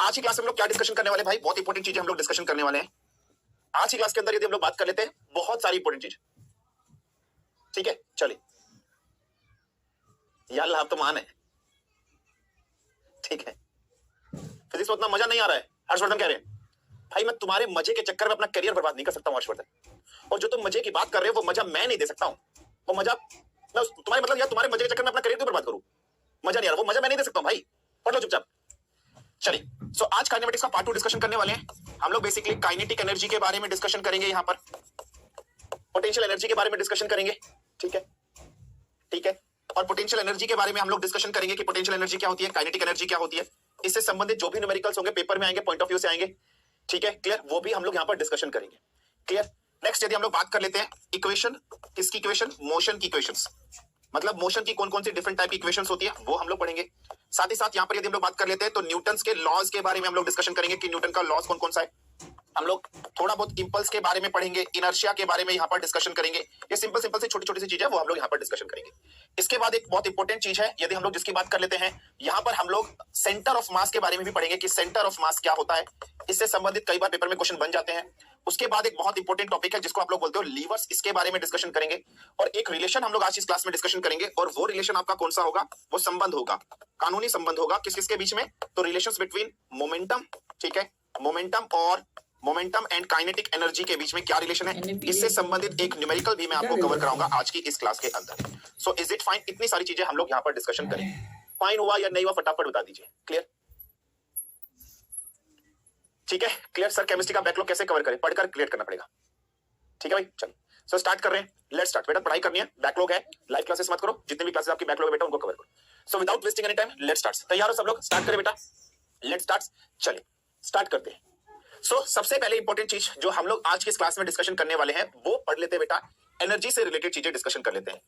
आज की क्लास में हम लोग क्या डिस्कशन करने वाले हैं भाई? बहुत इंपॉर्टेंट चीजें हम लोग डिस्कशन करने वाले हैं आज की क्लास के अंदर। यदि हम लोग बात कर लेते हैं बहुत सारी इंपॉर्टेंट चीज, ठीक है? चलिए यार आप तो मान है, ठीक है? फिजिक्स में उतना मजा नहीं आ रहा है। हर्षवर्धन कह रहे हैं भाई मैं तुम्हारे मजे के चक्कर में अपना करियर बर्बाद नहीं कर सकता हूं हर्षवर्धन, और जो तुम मजे की बात कर रहे हो वो मजा मैं नहीं दे सकता हूं। वो मजा मैं तुम्हारे मतलब यार तुम्हारे मजे के चक्कर में अपना करियर क्यों बर्बाद करूं? मजा नहीं आ रहा, वो मजा मैं नहीं दे सकता हूं भाई। पढ़ लो चुपचाप। चलिए आज काइनेमेटिक्स का पार्ट 2 डिस्कशन करने वाले हैं हम लोग। बेसिकली काइनेटिक एनर्जी के बारे में डिस्कशन करेंगे, यहाँ पर पोटेंशियल एनर्जी के बारे में डिस्कशन करेंगे, ठीक है? ठीक है, और पोटेंशियल एनर्जी के बारे में हम लोग डिस्कशन करेंगे कि पोटेंशियल एनर्जी क्या होती है, काइनेटिक एनर्जी क्या होती है। इससे संबंधित जो भी न्यूमेरिकल्स होंगे पेपर में आएंगे, पॉइंट ऑफ व्यू से आएंगे, ठीक है? क्लियर? वो भी हम लोग यहाँ पर डिस्कशन करेंगे। क्लियर? नेक्स्ट यदि हम लोग बात कर लेते हैं इक्वेशन, किसकी इक्वेशन? मोशन की इक्वेशंस, मतलब मोशन की कौन कौन सी डिफरेंट टाइप की इक्वेशंस होती है वो हम लोग पढ़ेंगे। साथ ही साथ यहाँ पर यदि हम लोग बात कर लेते हैं तो न्यूटन के लॉज के बारे में हम लोग डिस्कशन करेंगे कि न्यूटन का लॉज कौन कौन सा है। हम लोग थोड़ा बहुत इंपल्स के बारे में पढ़ेंगे, इनर्शिया के बारे में यहाँ पर डिस्कशन करेंगे। ये सिंपल सिंपल से छोटी छोटी सी चीजें वो हम लोग यहाँ पर डिस्कशन करेंगे। इसके बाद एक बहुत इंपॉर्टेंट चीज है यदि हम लोग जिसकी बात कर लेते हैं, यहाँ पर हम लोग सेंटर ऑफ मास के बारे में भी पढ़ेंगे कि सेंटर ऑफ मास क्या होता है। इससे संबंधित कई बार पेपर में क्वेश्चन बन जाते हैं। उसके बाद एक बहुत इंपॉर्टेंट टॉपिक है जिसको आप लोग बोलते हो लीवर्स, इसके बारे में डिस्कशन करेंगे। और एक रिलेशन हम लोग आज इस क्लास में डिस्कशन करेंगे, और वो रिलेशन आपका कौन सा होगा? वो संबंध होगा, कानूनी संबंध होगा। किस किसके बीच में? तो रिलेशंस बिटवीन मोमेंटम, ठीक है, मोमेंटम और मोमेंटम एंड काइनेटिक एनर्जी के बीच में क्या रिलेशन है, इससे संबंधित एक न्यूमेरिकल भी मैं आपको कवर कराऊंगा आज की इस क्लास के अंदर। So is it fine? इतनी सारी चीजें हम लोग यहाँ पर डिस्कशन करेंगे। फाइन हुआ या नहीं हुआ फटाफट बता दीजिए। क्लियर? ठीक है, क्लियर? सर केमिस्ट्री का बैकलॉग कैसे कवर करें? पढ़कर क्लियर करना पड़ेगा, ठीक है भाई? चलो सो स्टार्ट कर रहे हैं। Let's start. बेटा पढ़ाई करनी है, बैकलॉग है, लाइव क्लासेस मत करो, जितने भी क्लासेस आपकी बैकलॉग है बेटा उनको कवर करो। So without wasting any time let's start. तैयार हो सब लोग? स्टार्ट करें बेटा, लेट्स स्टार्ट। चलिए स्टार्ट करते हैं। सबसे पहले इंपॉर्टेंट चीज जो हम लोग आज की इस क्लास में डिस्कशन करने वाले हैं वो पढ़ लेते हैं बेटा, एनर्जी से रिलेटेड चीजें डिस्कशन कर लेते हैं।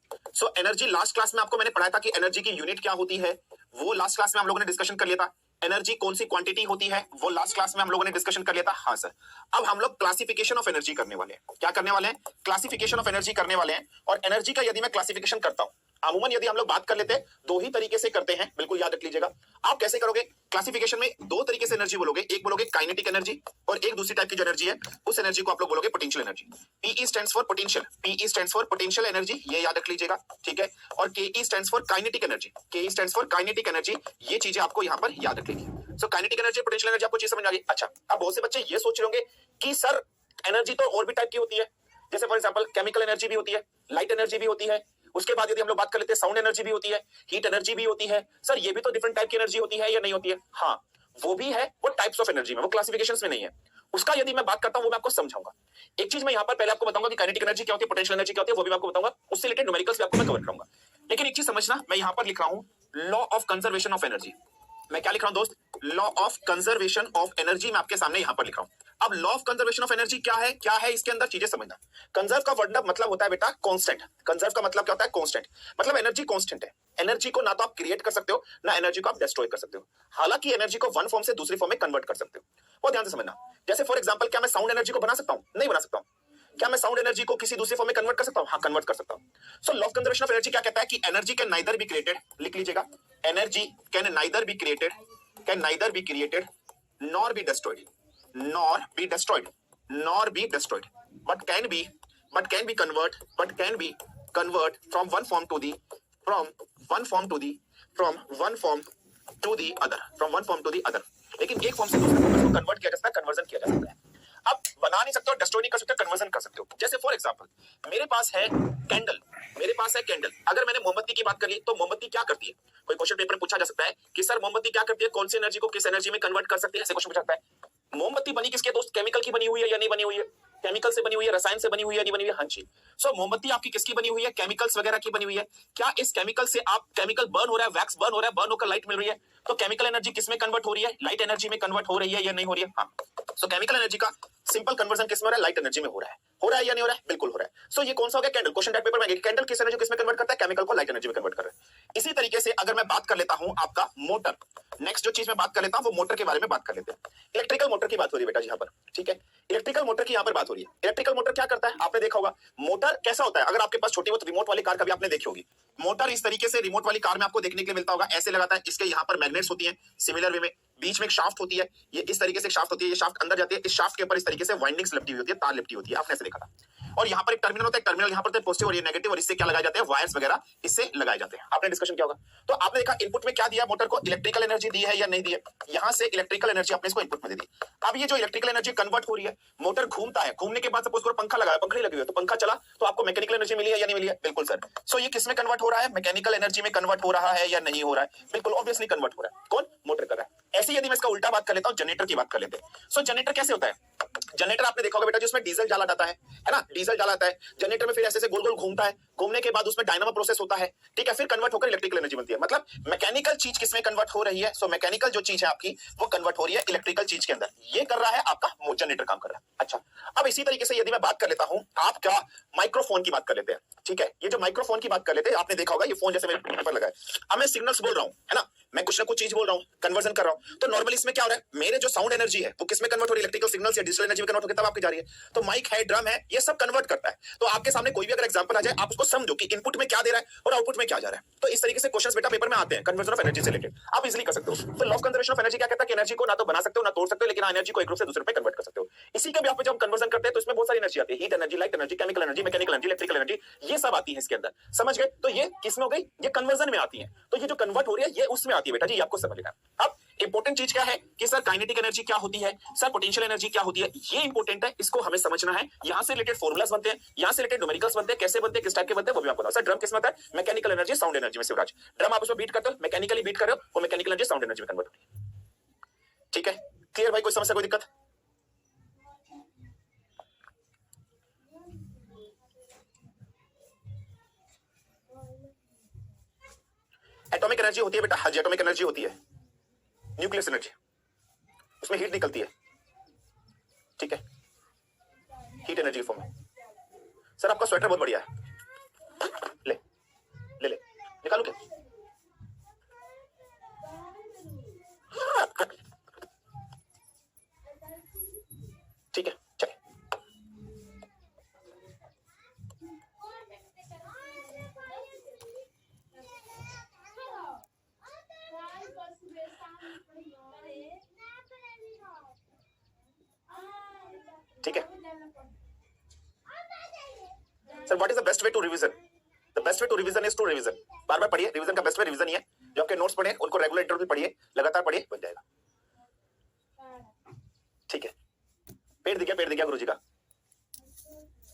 एनर्जी लास्ट क्लास में आपको मैंने पढ़ाया था कि एनर्जी की यूनिट क्या होती है, वो लास्ट क्लास में हम लोगों ने डिस्कशन कर लिया था। एनर्जी कौन सी क्वांटिटी होती है वो लास्ट क्लास में हम लोगों ने डिस्कशन कर लिया था। हाँ सर, अब हम लोग क्लासिफिकेशन ऑफ एनर्जी करने वाले हैं। क्या करने वाले हैं? क्लासिफिकेशन ऑफ एनर्जी करने वाले हैं। और एनर्जी का यदि मैं क्लासिफिकेशन करता हूं, अमूमन यदि हम लोग बात कर लेते हैं दो ही तरीके से करते हैं, बिल्कुल याद रख लीजिएगा। आप कैसे करोगे क्लासिफिकेशन में? दो तरीके से एनर्जी बोलोगे, एक बोलोगे काइनेटिक एनर्जी, और एक दूसरी टाइप की जो एनर्जी है उस एनर्जी को आप लोग बोलोगे potential energy. PE stands for potential, PE stands for potential energy, ये याद रख लीजिएगा, ठीक है? और KE stands for kinetic energy, KE stands for kinetic energy. ये चीजें आपको यहां पर याद रख लेंगे। काइनेटिक एनर्जी, पोटेंशियल एनर्जी, आपको चीज समझ आ गई? अच्छा, अब बहुत से बच्चे ये सोच रहे होंगे कि सर एनर्जी तो और भी टाइप की होती है, जैसे फॉर एग्जांपल केमिकल एनर्जी भी होती है, लाइट एनर्जी भी होती है, उसके बाद यदि हम लोग बात कर लेते हैं साउंड एनर्जी भी होती है, हीट एनर्जी भी होती है। सर ये भी तो डिफरेंट टाइप की एनर्जी होती है या नहीं होती है? हाँ वो भी है, वो टाइप्स ऑफ एनर्जी में, वो क्लासिफिकेशंस में नहीं है। उसका यदि मैं बात करता हूं वो मैं आपको समझाऊंगा। एक चीज मैं यहां पर पहले आपको बताऊंगा कि काइनेटिक एनर्जी क्या होती है, पोटेंशियल एनर्जी क्या होती है, वो भी मैं आपको बताऊंगा। उससे रिलेटेड न्यूमेरिकल्स भी आपको मैं कवर करूंगा। लेकिन एक चीज समझना, मैं यहां पर लिख रहा हूं law of conservation of energy. मैं क्या लिख रहा हूं दोस्त? Law of conservation of energy मैं आपके सामने यहां पर लिख रहा हूं। अब law of conservation of energy क्या है? क्या है इसके अंदर चीजें समझना। कंजर्व का वर्ड मतलब होता है बेटा कांस्टेंट। कंजर्व का मतलब क्या होता है? कांस्टेंट। मतलब एनर्जी कांस्टेंट है। एनर्जी को ना तो आप क्रिएट कर सकते हो ना एनर्जी को आप डिस्ट्रॉय कर सकते हो। हालांकि एनर्जी को वन फॉर्म से दूसरी फॉर्म में कन्वर्ट कर सकते हो। बहुत ध्यान से समझना। जैसे फॉर एग्जांपल, क्या मैं साउंड एनर्जी को बना सकता हूं? नहीं बना सकता हूं। क्या मैं साउंड एनर्जी को किसी दूसरी फॉर्म में कन्वर्ट कर सकता हूं? हाँ कन्वर्ट कर सकता हूं। So law of conservation of energy क्या कहता है कि energy can neither be created, लिख लीजिएगा, energy can neither be created, can neither be created nor be destroyed, nor be destroyed, nor be destroyed, but can be convert from one form to the other, लेकिन एक form से दूसरे form में convert किया जा सकता है, conversion किया जा सकता है। अब बना नहीं सकते हो, डिस्ट्रॉय नहीं कर सकते, कन्वर्जन कर सकते हो। जैसे फॉर एग्जांपल मेरे पास है कैंडल, अगर मैंने मोमबत्ती की बात कर ली तो मोमबत्ती क्या करती है? कोई क्वेश्चन पेपर में पूछा जा सकता है कि सर मोमबत्ती क्या करती है, कौन सी एनर्जी को किस एनर्जी में कन्वर्ट कर सकती है, ऐसे क्वेश्चन पूछा जाता है। मोमबत्ती बनी किसके दोस्त? केमिकल की बनी हुई है या नहीं बनी हुई है? केमिकल से बनी हुई है, रसायन से बनी हुई है, नहीं बनी हुई है? हाँ जी। मोमबत्ती आपकी किसकी बनी हुई है? केमिकल्स वगैरह की बनी हुई है। क्या इस केमिकल से आप केमिकल बर्न हो रहा है, वैक्स बर्न हो रहा है, बर्न होकर लाइट मिल रही है, तो केमिकल एनर्जी किस में कन्वर्ट हो रही है? लाइट एनर्जी में कन्वर्ट हो रही है या नहीं हो रही है? हाँ। केमिकल एनर्जी का सिंपल कन्वर्जन किस में हो रहा है? लाइट एनर्जी में हो रहा है। हो रहा है या नहीं हो रहा है? बिल्कुल हो रहा है। ये कौन सा हो गया? कैंडल। क्वेश्चन टाइप पेपर में कैंडल किस एनर्जी किस में कन्वर्ट करता है? केमिकल को लाइट एनर्जी में कन्वर्ट कर रहा है। इसी तरीके से अगर मैं बात कर लेता हूं आपका मोटर, नेक्स्ट जो चीज मैं बात कर लेता हूं वो मोटर के बारे में बात कर लेते हैं। इलेक्ट्रिकल मोटर की बात हो रही है बेटा जी यहाँ पर, ठीक है? इलेक्ट्रिकल मोटर की यहाँ पर बात हो रही है। इलेक्ट्रिकल मोटर क्या करता है? आपने देखा होगा मोटर कैसा होता है, अगर आपके पास छोटी बहुत रिमोट वाली कार कभी आपने देखी होगी मोटर इस तरीके से रिमोट वाली कार में आपको देखने के लिए मिलता होगा, ऐसे लगाता है, इसके यहाँ पर मैग्नेट्स होती हैं सिमिलर वे में, बीच में एक शाफ्ट होती है, ये इस तरीके से शाफ्ट होती है, ये शाफ्ट अंदर जाती है, इस शाफ्ट के ऊपर इस तरीके से वाइंडिंग्स लिपटी हुई होती है, तार लिपटी होती है, आपने ऐसे देखा था। और यहाँ पर एक टर्मिनल होता है, टर्मिनल यहाँ पर पॉजिटिव और ये नेगेटिव, और इससे क्या लगाए जाते हैं, वायर्स वगैरह इससे लगाए जाते हैं। आपने डिस्कशन किया होगा। तो आपने देखा इनपुट में क्या दिया, मोटर को इलेक्ट्रिकल एनर्जी दी है या नहीं दी है, यहाँ से इलेक्ट्रिकल एनर्जी आपने इसको इनपुट में दे दी। अब ये जो इलेक्ट्रिकल एनर्जी कन्वर्ट हो रही है, मोटर घूमता है, घूमने के बाद सपोज करो पंखा लगाया, पंखड़ी लगी हुई है, तो पंखा चला तो आपको मैकेनिकल एनर्जी मिली है या नहीं मिली है, बिल्कुल सर। सो ये किस में कन्वर्ट हो रहा है, मैकेनिकल एनर्जी में कन्वर्ट हो रहा है या नहीं हो रहा है, बिल्कुल ऑब्वियसली कन्वर्ट हो रहा है, कौन, मोटर कर रहा है। ऐसे यदि मैं इसका उल्टा बात कर लेता हूं, जनरेटर की बात कर लेते हैं। सो जनरेटर कैसे होता है, जनरेटर आपने देखा होगा बेटा, जिसमें डीजल डाला जाता है ना, डीजल डाला जाता है जनरेटर में, फिर ऐसे से गोल गोल घूमता है, घूमने के बाद उसमें डायनामो प्रोसेस होता है, ठीक है, फिर कन्वर्ट होकर इलेक्ट्रिकल एनर्जी बनती है। मतलब मैकेनिकल चीज किसमें कन्वर्ट हो रही है, सो मैकेनिकल जो चीज है आपकी वो कन्वर्ट हो रही है इलेक्ट्रिकल चीज के अंदर, ये कर रहा है आपका जनरेटर काम कर रहा है। अच्छा, अब इसी तरीके से यदि मैं बात कर लेता हूं आपका माइक्रोफोन की बात कर लेते हैं, ठीक है, ये जो माइक्रोफोन की बात कर लेते हैं, आपने देखा होगा ये फोन जैसे मेरे पर लगा है, अब मैं सिग्नल्स बोल रहा हूं, है ना, मैं कुछ ना कुछ चीज बोल रहा हूं, कन्वर्जन कर रहा हूं, तो नॉर्मली इसमें क्या हो रहा है, मेरे जो साउंड एनर्जी है वो किसमें कन्वर्ट हो रही है, इलेक्ट्रिकल सिग्नल्स या डिजिटल एनर्जी में कन्वर्ट होकर तब आपकी जा रही है। तो माइक है, ड्रम है, ये सब कन्वर्ट करता है। तो आपके सामने कोई भी अगर एग्जांपल आ जाए, आप उसको समझो कि इनपुट में क्या दे रहा है और आउटपुट में क्या जा रहा है। तो इस तरीके से क्वेश्चंस बेटा पेपर में आते हैं कन्वर्जन ऑफ एनर्जी से रिलेटेड, आप इजीली कर सकते हो। तो law of conservation of energy क्या कहता है कि एनर्जी को ना तो बना सकते हो ना तोड़ सकते हो, लेकिन एनर्जी को एक ग्रुप से दूसरे पे कन्वर्ट कर सकते हो। इसी के भी आप जब कन्वर्जन करते हैं तो इसमें बहुत सारी एनर्जी आती है, heat energy, light energy, chemical energy, mechanical energy, electrical energy, ये सब आती है इसके अंदर, समझ गए। तो ये किसमें हो गई, ये कन्वर्जन में आती है। तो ये जो कन्वर्ट हो रही है ये उसमें आती है बेटा जी, ये आपको समझ लेना। अब इंपॉर्टेंट चीज क्या है कि सर काइनेटिक एनर्जी क्या होती है, सर पोटेंशियल एनर्जी क्या होती है, ये इंपॉर्टेंट है, इसको हमें समझना है। यहां से रिलेटेड फॉर्मुलास बनते हैं, यहां से रिलेटेड न्यूमेरिकल्स बनते हैं, कैसे बनते हैं, किस टाइप के बनते हैं, वो भी आपको बताऊं। सर ड्रम किस में आता है, मैकेनिकल एनर्जी साउंड एनर्जी में, शिवराज ड्रम आप उसमें बीट करते हो, मैकेनिकली बीट कर रहे हो, वो मैकेनिकल एनर्जी साउंड एनर्जी में कन्वर्ट होती है, ठीक है, क्लियर भाई, कोई समस्या कोई दिक्कत। एटॉमिक एनर्जी होती है बेटा, हाँ जी एटॉमिक एनर्जी होती है, न्यूक्लियस एनर्जी, उसमें हीट निकलती है, ठीक है, हीट एनर्जी फॉर्म में। सर आपका स्वेटर बहुत बढ़िया है, ले ले ले निकालू क्या, ठीक है चल। ठीक है sir, what is the best way to revision, the best way to revision is to revision, बार बार पढ़िए, रिवीजन का बेस्ट वे रिवीजन ही है। जो आपके नोट्स पढ़े उनको रेगुलर इंटरवल पढ़िए, लगातार पढ़िए, बन जाएगा, ठीक है। पेट दिख गया गुरुजी का,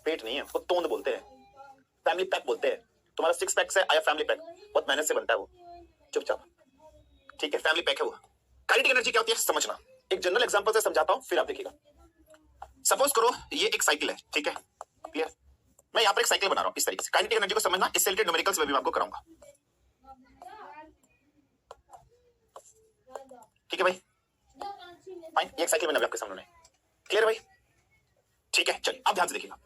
पेट नहीं है वो तोंद बोलते हैं, फैमिली पैक बोलते हैं, तुम्हारा सिक्स पैक से आया फैमिली पैक, बहुत मेहनत से बनता है वो, चुपचाप, ठीक है, फैमिली पैक है वो। काइनेटिक एनर्जी क्या होती है समझना, एक जनरल एग्जांपल से समझाता हूं फिर आप देखिएगा। सपोज करो ये एक साइकिल है, ठीक है, क्लियर, मैं यहां पर एक साइकिल बना रहा हूं इस तरीके से, काइनेटिक एनर्जी को समझना, इससे रिलेटेड न्यूमेरिकल्स में भी मैं आपको कराऊंगा, ठीक है भाई, फाइन, ये एक साइकिल मैंने आपके सामने, क्लियर भाई, ठीक है। चलिए अब ध्यान से देखिएगा,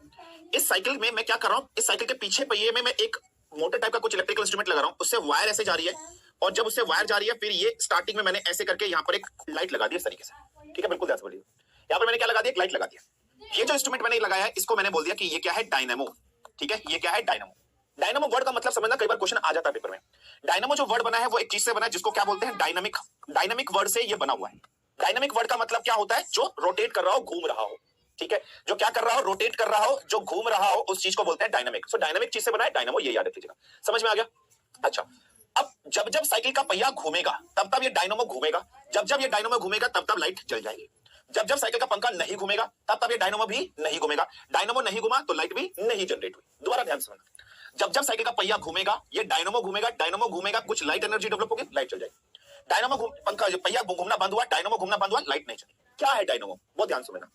इस साइकिल में मैं क्या कर रहा हूं, इस साइकिल के पीछे पहिए में मैं एक मोटर टाइप का कुछ इलेक्ट्रिकल इंस्ट्रूमेंट लगा रहा हूं, उससे वायर ऐसे जा रही है, और जब उससे वायर जा रही है फिर ये स्टार्टिंग में मैंने ऐसे करके यहां पर एक लाइट लगा दी इस तरीके से, ठीक है, बिल्कुल ध्यान से बोलिए, यहां पर मैंने क्या लगा दिया, एक लाइट लगा दिया। ये जो इंस्ट्रूमेंट मैंने लगाया है इसको मैंने बोल दिया कि ये क्या है, डायनेमो, ठीक है, ये क्या है, डायनेमो। डायनेमो वर्ड का मतलब समझना, कई बार क्वेश्चन आ जाता है पेपर में। डायनेमो जो वर्ड बना है वो एक चीज से बना है जिसको क्या बोलते हैं, डायनामिक, डायनामिक वर्ड से ये बना हुआ है। डायनामिक वर्ड का मतलब क्या होता है, जो रोटेट कर रहा हो, घूम रहा हो, ठीक है, जो क्या कर रहा हो, रोटेट कर रहा हो, जो घूम रहा हो, उस चीज को बोलते हैं डायनामिक। सो डायनामिक चीज से बना है डायनामो, ये याद रखिएगा, समझ में आ गया। अच्छा, अब जब जब साइकिल का पहिया घूमेगा तब तब ये डायनामो घूमेगा, जब जब ये डायनामो घूमेगा तब तब लाइट जल जाएगी, जब जब साइकिल का पंखा नहीं घूमेगा तब तब ये डायनामो भी नहीं घूमेगा, डायनामो नहीं घुमा तो लाइट भी नहीं जनरेट हुई। दोबारा ध्यान से सुनना, जब जब साइकिल का पहिया घूमेगा ये डायनामो घूमेगा, डायनामो घूमेगा, कुछ लाइट एनर्जी डेवलप होगी, लाइट चल जाएगी। डायनामो पंखा पहिया घूमना बंद हुआ, डायनामो घूमना बंद हुआ, लाइट नहीं चली। क्या है डायनामो, बहुत ध्यान से सुनना।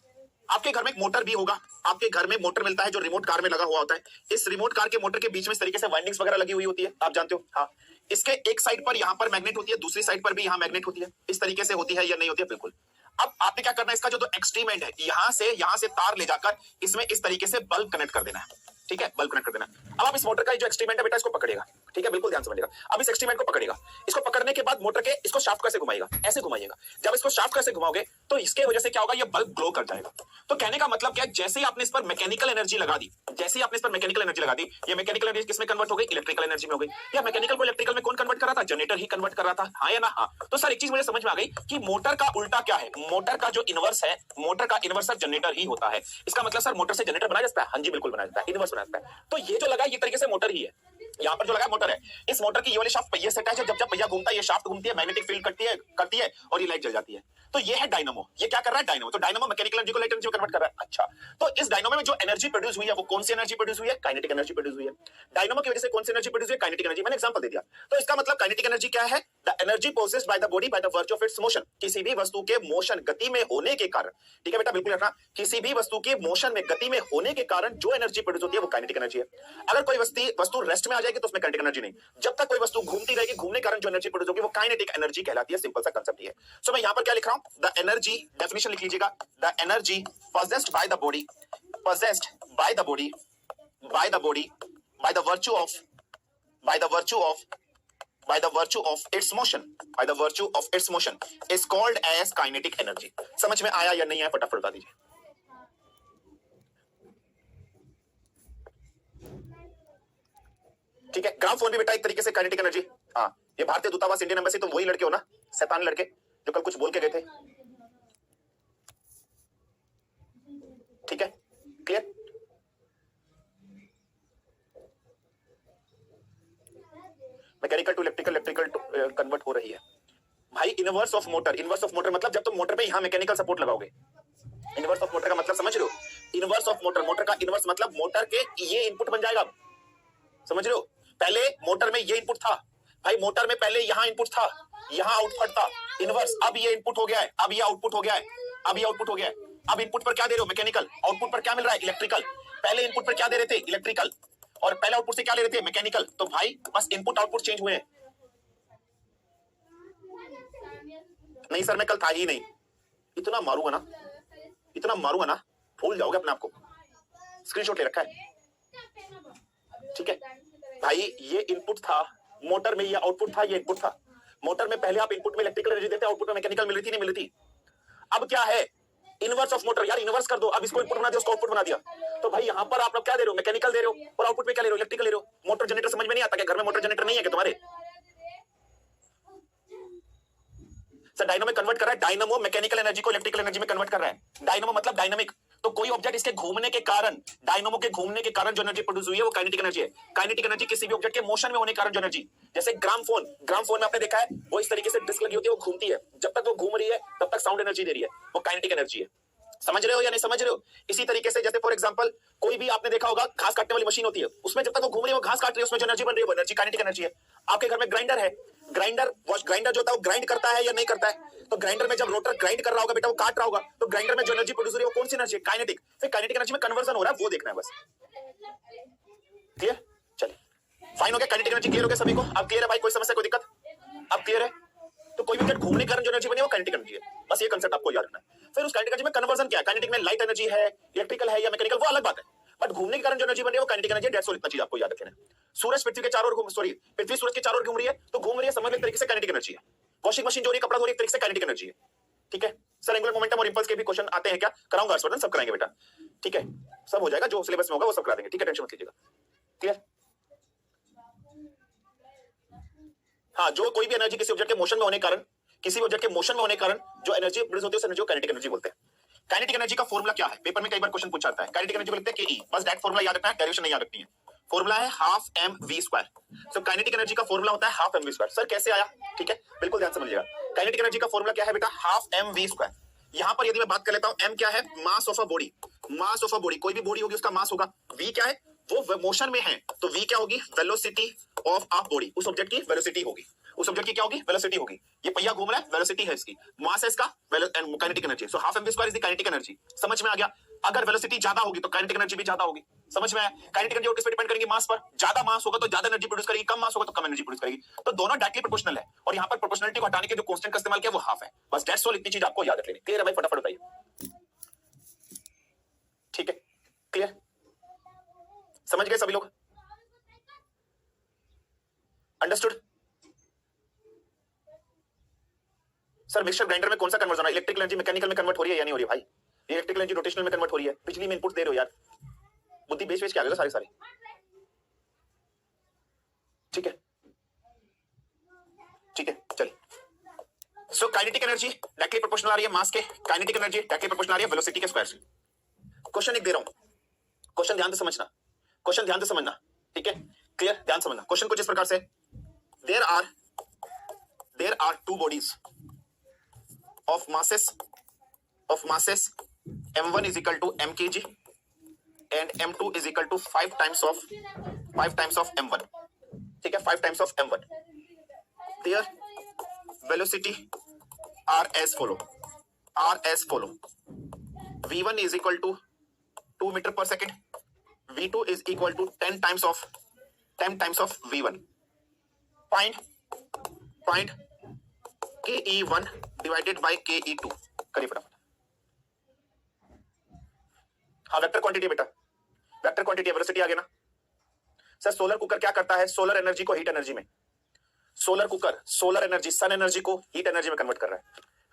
आपके घर में एक मोटर भी होगा, आपके घर में मोटर मिलता है जो रिमोट कार में लगा हुआ होता है। इस रिमोट कार के मोटर के बीच में इस तरीके से वाइंडिंग्स वगैरह लगी हुई होती है, आप जानते हो, हाँ। इसके एक साइड पर यहां पर मैग्नेट होती है, दूसरी साइड पर भी यहां मैग्नेट होती है, इस तरीके से होती है या नहीं होती है, बिल्कुल। अब आपने क्या करना है, इसका जो एक्सट्रीम एंड है यहां से तार ले जाकर इसमें इस तरीके से बल्ब कनेक्ट कर देना है, ठीक है, बल्ब कनेक्ट कर देना। अब आप इस मोटर का जो एक्सट्रीम एंड है बेटा इसको पकड़िएगा, ठीक है, बिल्कुल ध्यान समझिएगा। अब इस एक्सट्रीम एंड को पकड़ेगा, इसको पकड़ने के बाद मोटर के इसको शाफ्ट कैसे घुमाएगा, ऐसे घुमाइएगा। जब इसको शाफ्ट कैसे घुमाओगे तो इसके वजह से क्या होगा, ये बल्ब ग्लो कर जाएगा। तो कहने का मतलब क्या है, जैसे ही आपने इस पर मैकेनिकल एनर्जी लगा दी, जैसे ही आपने इस पर मैकेनिकल एनर्जी लगा दी, ये मैकेनिकल एनर्जी किसमें कन्वर्ट हो गई, इलेक्ट्रिकल एनर्जी में हो गई। या मैकेनिकल को इलेक्ट्रिकल में कौन कन्वर्ट कर रहा था, जनरेटर ही कन्वर्ट कर रहा था, हाँ या ना। हाँ, तो सर एक चीज मुझे समझ में आ गई कि मोटर का उल्टा क्या है, मोटर का जो इनवर्स है, मोटर का इनवर्स सर जनरेटर ही होता है। इसका मतलब सर मोटर से जनरेटर बनाया जाता है, हाँ जी बिल्कुल बनाया जाता है, इनवर्स बनाया जाता है। तो ये जो लगा ये तरीके से मोटर ही है, यहां पर जो लगा मोटर है, इस मोटर की ये वाली शाफ्ट पहिए से अटैच है। जब जब पहिया घूमता है ये शाफ्ट घूमती है, मैग्नेटिक फील्ड करती है और ये लाइट जल जाती है। तो ये है डायनामो। ये क्या कर रहा है, डायनामो। तो डायनामो मैकेनिकल एनर्जी को लाइट एनर्जी में कन्वर्ट कर रहा है। अच्छा, तो इस डायनामो में जो एनर्जी प्रोड्यूस हुई है वो कौन सी एनर्जी प्रोड्यूस हुई है, काइनेटिक एनर्जी प्रोड्यूस हुई है। डायनामो की वजह से कौन सी एनर्जी प्रोड्यूस हुई है, काइनेटिक एनर्जी। मैंने एग्जांपल दे दिया। तो इसका मतलब काइनेटिक एनर्जी क्या है, the energy processed by the body by the virtue of its motion. किसी भी वस्तु के मोशन, गति में होने के कारण, ठीक है बेटा बिल्कुल रखना, किसी भी वस्तु के मोशन में, गति में होने के कारण जो एनर्जी प्रोड्यूस होती है वो काइनेटिक एनर्जी है। अगर कोई वस्तु रेस्ट में आ जाएगी तो उसमें काइनेटिक एनर्जी नहीं। जब तक कोई वस्तु घूमती रहेगी, घूमने के कारण जो एनर्जी प्रोड्यूस होगी वो काइनेटिक एनर्जी कहलाती है। सिंपल सा कांसेप्ट ही है। सो मैं यहां पर क्या लिख रहा हूं, द एनर्जी, डेफिनेशन लिख लीजिएगा, the energy possessed by the body, possessed by the body, by the body, by the virtue of, by the virtue of, by the virtue of its motion, by the virtue of its motion is called as kinetic energy। समझ में आया या नहीं आया फटाफट बता दीजिए। ठीक है, ग्राम फोन भी बेटा एक तरीके से काइनेटिक एनर्जी। हाँ, ये भारतीय दूतावास, इंडियन एम्बेसी, तो वही लड़के हो ना, शैतान लड़के जो कल कुछ बोल के गए थे। ठीक है, clear. Mechanical to electrical, electrical to convert हो रही है भाई। Inverse of motor, inverse of motor मतलब जब तुम मोटर पे यहां मैकेनिकल सपोर्ट लगाओगे। इनवर्स ऑफ मोटर का मतलब समझ रहे हो, इनवर्स ऑफ मोटर, मोटर का इनवर्स मतलब मोटर के ये इनपुट बन जाएगा, समझ रहे हो। पहले मोटर में ये इनपुट था भाई, मोटर में पहले यहां इनपुट था, यहां आउटपुट था, इनवर्स। अब ये इनपुट हो गया है, अब ये आउटपुट हो गया है, अब ये आउटपुट हो गया है। अब इनपुट पर क्या दे रहे हो, मैकेनिकल। आउटपुट पर क्या मिल रहा है, इलेक्ट्रिकल। पहले इनपुट पर क्या दे रहे थे, इलेक्ट्रिकल, और पहले आउटपुट से क्या ले रहे थे, मैकेनिकल। तो भाई बस इनपुट आउटपुट चेंज हुए हैं। नहीं सर मैं कल था ही नहीं, इतना मारूंगा ना, इतना मारूंगा ना, भूल जाओगे अपने आप को। स्क्रीनशॉट ले रखा है, ठीक है भाई। ये इनपुट था मोटर में, ये आउटपुट था, ये इनपुट था। मोटर में पहले आप इनपुट में इलेक्ट्रिकल एनर्जी देते, आउटपुट में मैकेनिकल मिल रही थी, नहीं मिल रही थी। अब क्या है, इनवर्स ऑफ मोटर। यार इनवर्स कर दो, अब इसको इनपुट बना दिया, उसको आउटपुट बना दिया। तो भाई यहां पर आप लोग क्या दे रहे हो, मैकेनिकल दे रहे हो, और आउटपुट में क्या ले रहे हो, इलेक्ट्रिकल ले रहे हो। मोटर जनरेटर समझ में नहीं आता क्या, घर में मोटर जनरेटर नहीं है क्या तुम्हारे। सर डायनामो में कन्वर्ट कर रहा है, डायनामो मैकेनिकल एनर्जी को इलेक्ट्रिकल एनर्जी में कन्वर्ट कर रहा है। डायनामो मतलब डायनामिक। तो कोई ऑब्जेक्ट इसके घूमने के कारण, डायनामो के घूमने के कारण जो एनर्जी प्रोड्यूस हुई है वो काइनेटिक एनर्जी है। काइनेटिक एनर्जी किसी भी ऑब्जेक्ट के मोशन में होने के कारण जो एनर्जी, जैसे ग्रामफोन, ग्रामफोन में आपने देखा है वो इस तरीके से डिस्क लगी होती है, वो घूमती है। जब तक वो घूम रही है तब तक साउंड एनर्जी दे रही है, वो काइनेटिक एनर्जी है। समझ रहे हो या नहीं समझ रहे हो। इसी तरीके से जैसे फॉर एग्जांपल कोई भी आपने देखा होगा घास काटने वाली मशीन होती है, उसमें जब तक वो घूम रही है, वो घास काट रही है, उसमें जो एनर्जी बन रही है वो एनर्जी काइनेटिक एनर्जी है। आपके घर में ग्राइंडर है, ग्राइंडर जो होता है वो ग्राइंड करता है या नहीं करता है। तो ग्राइंडर में जब रोटर ग्राइंड कर रहा होगा बेटा, वो काट रहा होगा, तो ग्राइंडर में जो एनर्जी प्रोड्यूस हो रही है वो कौन सी एनर्जी है, काइनेटिक। फिर काइनेटिक एनर्जी में कन्वर्जन हो रहा है, वो देखना है बस। क्लियर, चलिए फाइन हो गया। काइनेटिक एनर्जी क्लियर हो गया सभी को। अब क्लियर है भाई, कोई समस्या, कोई दिक्कत, अब क्लियर है। तो कोई भी ऑब्जेक्ट घूमने के कारण जो एनर्जी बनी है वो काइनेटिक एनर्जी है, बस ये कांसेप्ट आपको याद रखना है। फिर उस काइनेटिक एनर्जी में कन्वर्जन क्या है, काइनेटिक में लाइट एनर्जी है, इलेक्ट्रिकल है या मैकेनिकल, वो अलग बात है। बट घूमने के कारण जो एनर्जी बन रही है वो काइनेटिक एनर्जी है। दैट्स ऑल, इतना चीज आपको याद रखना है। सूरज पृथ्वी के चारों ओर पृथ्वी सूरज के चारों ओर घूम रही है, तो घूम रही है समझ में एक तरीके से काइनेटिक एनर्जी है। वॉशिंग मशीन जो रही है, कपड़ा धो रही है, एक तरीके से काइनेटिक एनर्जी है। ठीक है सर, एंगुलर मोमेंटम और इंपल्स के भी क्वेश्चन आते हैं क्या, कराऊंगा अर्सवर्धन, सब कराएंगे बेटा। ठीक है, सब हो जाएगा, जो सिलेबस में होगा वो सब करा देंगे। ठीक है, टेंशन मत लीजिएगा। क्लियर। हाँ, जो कोई भी एनर्जी किसी ऑब्जेक्ट के मोशन में होने के कारण, किसी भी ऑब्जेक्ट के मोशन में होने के कारण जो एनर्जी प्रोड्यूस होती है उस एनर्जी को काइनेटिक एनर्जी बोलते हैं। काइनेटिक एनर्जी का फॉर्मूला क्या है, पेपर में कई बार क्वेश्चन पूछा जाता है। काइनेटिक एनर्जी को लिखते हैं के ई, बस डायरेक्ट फॉर्मूला याद रखना है, डेरिवेशन नहीं याद रखनी है। फॉर्मूला है half m v square. So kinetic energy का फॉर्मूला होता है half m v square. Sir कैसे आया, ठीक है बिल्कुल ध्यान समझिएगा। काइनेटिक एनर्जी का फॉर्मूला क्या है बेटा, हाफ एम वी स्क्वायर। यहां पर यदि मैं बात कर लेता हूं, एम क्या है, mass of a body, mass of a body, कोई भी बॉडी होगी उसका मास होगा। वी क्या है, वो मोशन में है, तो वी क्या होगी, वेलोसिटी ऑफ अ बॉडी, उस ऑब्जेक्ट की वेलोसिटी होगी, उस ऑब्जेक्ट की क्या होगी, वेलोसिटी होगी। ये पहिया घूम रहा है, वेलोसिटी है इसकी, मास है इसका, kinetic energy. So half m v square is the kinetic energy. समझ में आ गया। अगर वेलोसिटी ज्यादा होगी तो काइनेटिक एनर्जी भी ज्यादा होगी। समझ में आया। काइनेटिक एनर्जी किस पे डिपेंड करेंगी, मास पर। ज्यादा मास होगा तो ज्यादा एनर्जी प्रोड्यूस करेगी, कम मास होगा तो कम एनर्जी प्रोड्यूस करेगी। तो दोनों डायरेक्टली प्रोपोर्शनल है, और यहां पर प्रोपोर्शनलिटी को हटाने के जो कांस्टेंट का इस्तेमाल किया वो हाफ है। बस दैट्स ऑल, इतनी चीज आपको याद रख लेनी। क्लियर है भाई, फटाफट बताइए। ठीक है, क्लियर, समझ गए सभी लोग। अंडरस्टूड? सर मिक्सचर ग्राइंडर में कौन सा कन्वर्जन है? इलेक्ट्रिकल एनर्जी मैकेनिकल में कन्वर्ट हो रही है या नहीं हो रही है भाई? इलेक्ट्रिकल एनर्जी रोटेशनल में कन्वर्ट हो रही है, बिजली में इनपुट दे रहे हो यार, बुद्धि बेच बेच के आ गए सारे सारे। ठीक है ठीक है, चलिए। So kinetic energy directly proportional आ रही है मास के, काइनेटिक एनर्जी डायरेक्टली प्रोपोर्शनल आ रही है वेलोसिटी के स्क्वायर से। क्वेश्चन एक दे रहा हूं, क्वेश्चन ध्यान से समझना, क्वेश्चन ध्यान से समझना, ठीक है, क्लियर, ध्यान समझना। क्वेश्चन कुछ इस प्रकार से, there are two bodies of masses m1 is equal to m kg and m2 is equal to 5 times of m1, ठीक है, 5 times of m1। their velocity are as follow, v1 is equal to 2 meter per second, v2 is equal to 10 times of v1। find ke1 divided by ke2, करिए फटाफट। हाँ vector quantity बेटा, vector quantity velocity आ गया ना sir. Solar cooker क्या करता है? सोलर एनर्जी को हीट एनर्जी में, solar cooker solar energy sun energy को हीट एनर्जी में कन्वर्ट कर रहा है,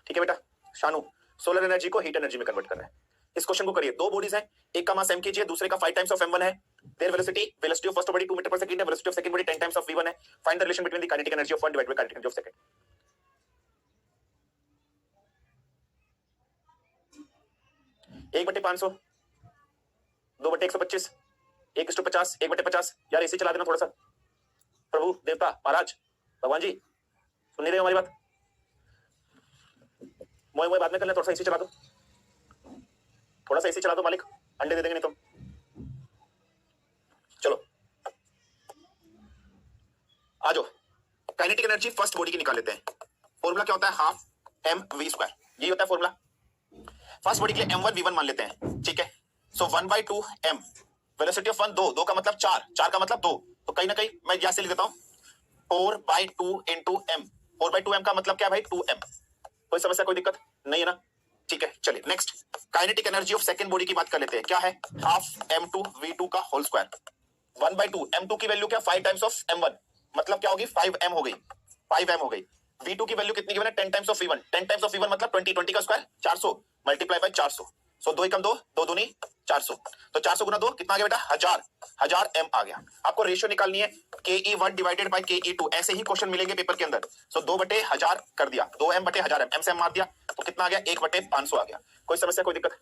ठीक है बेटा शानू, सोलर एनर्जी को हीट एनर्जी में कन्वर्ट कर रहा है। इस क्वेश्चन को करिए, दो बॉडीज हैं, एक का मास m kg है, दूसरे का 5 टाइम्स ऑफ m1 है। There velocity of first body 2 metre पर सेकंड है, velocity of second body 10 times of v1 है। Find the relation between the kinetic energy of one divided by kinetic energy of second. एक बटे 500, 2 बटे 125, 1:50, 1/50। यार इसी चला देना थोड़ा सा, प्रभु देवता महाराज भगवान जी सुन नहीं रहे हमारी बात, मोए मोए बाद में कर ले, थोड़ा सा इसी चला दो, थोड़ा सा इसी चला दो मालिक, अंडे दे देंगे नहीं तुम। चलो आ जाओ, काइनेटिक एनर्जी फर्स्ट बॉडी की निकाल लेते हैं। फॉर्मूला क्या होता है? हाफ m v स्क्वायर, यही होता है फॉर्मूला। फर्स्ट बॉडी के लिए m1 v1 मान लेते हैं, ठीक है। सो 1/2 m, वेलोसिटी ऑफ 1 2 का मतलब 4, 4 का मतलब 2, तो कहीं ना कहीं मैं यहां से लिख देता हूं 4/2 इंटू m। 4/2 m का मतलब क्या है भाई? 2m। कोई समस्या, कोई दिक्कत नहीं है ना? ठीक है, चलिए next, kinetic energy of second body की बात कर लेते हैं। क्या है? हाफ m2 v2 का होल स्क्वायर। 1/2 m2 की वैल्यू क्या? 5 टाइम्स ऑफ m1, मतलब क्या होगी? 5m हो गई, 5m हो गई। v2 की वैल्यू कितनी गिवन है? 10 times of v1, 10 times of v1 मतलब 20, 20 का स्क्वायर 400 मल्टीप्लाई बाय 400। सो 2 एकम 2, 2 दूनी 400, तो 400 गुना 2 कितना आ गया बेटा? 1000 m आ गया। आपको रेशियो निकालनी है ke1 डिवाइडेड बाय ke2, ऐसे ही क्वेश्चन मिलेंगे पेपर के अंदर। सो 2/1000 कर दिया, 2m बटे 1000 m से m मार दिया, तो कितना आ गया? 1/500 आ गया। कोई समस्या, कोई दिक्कत?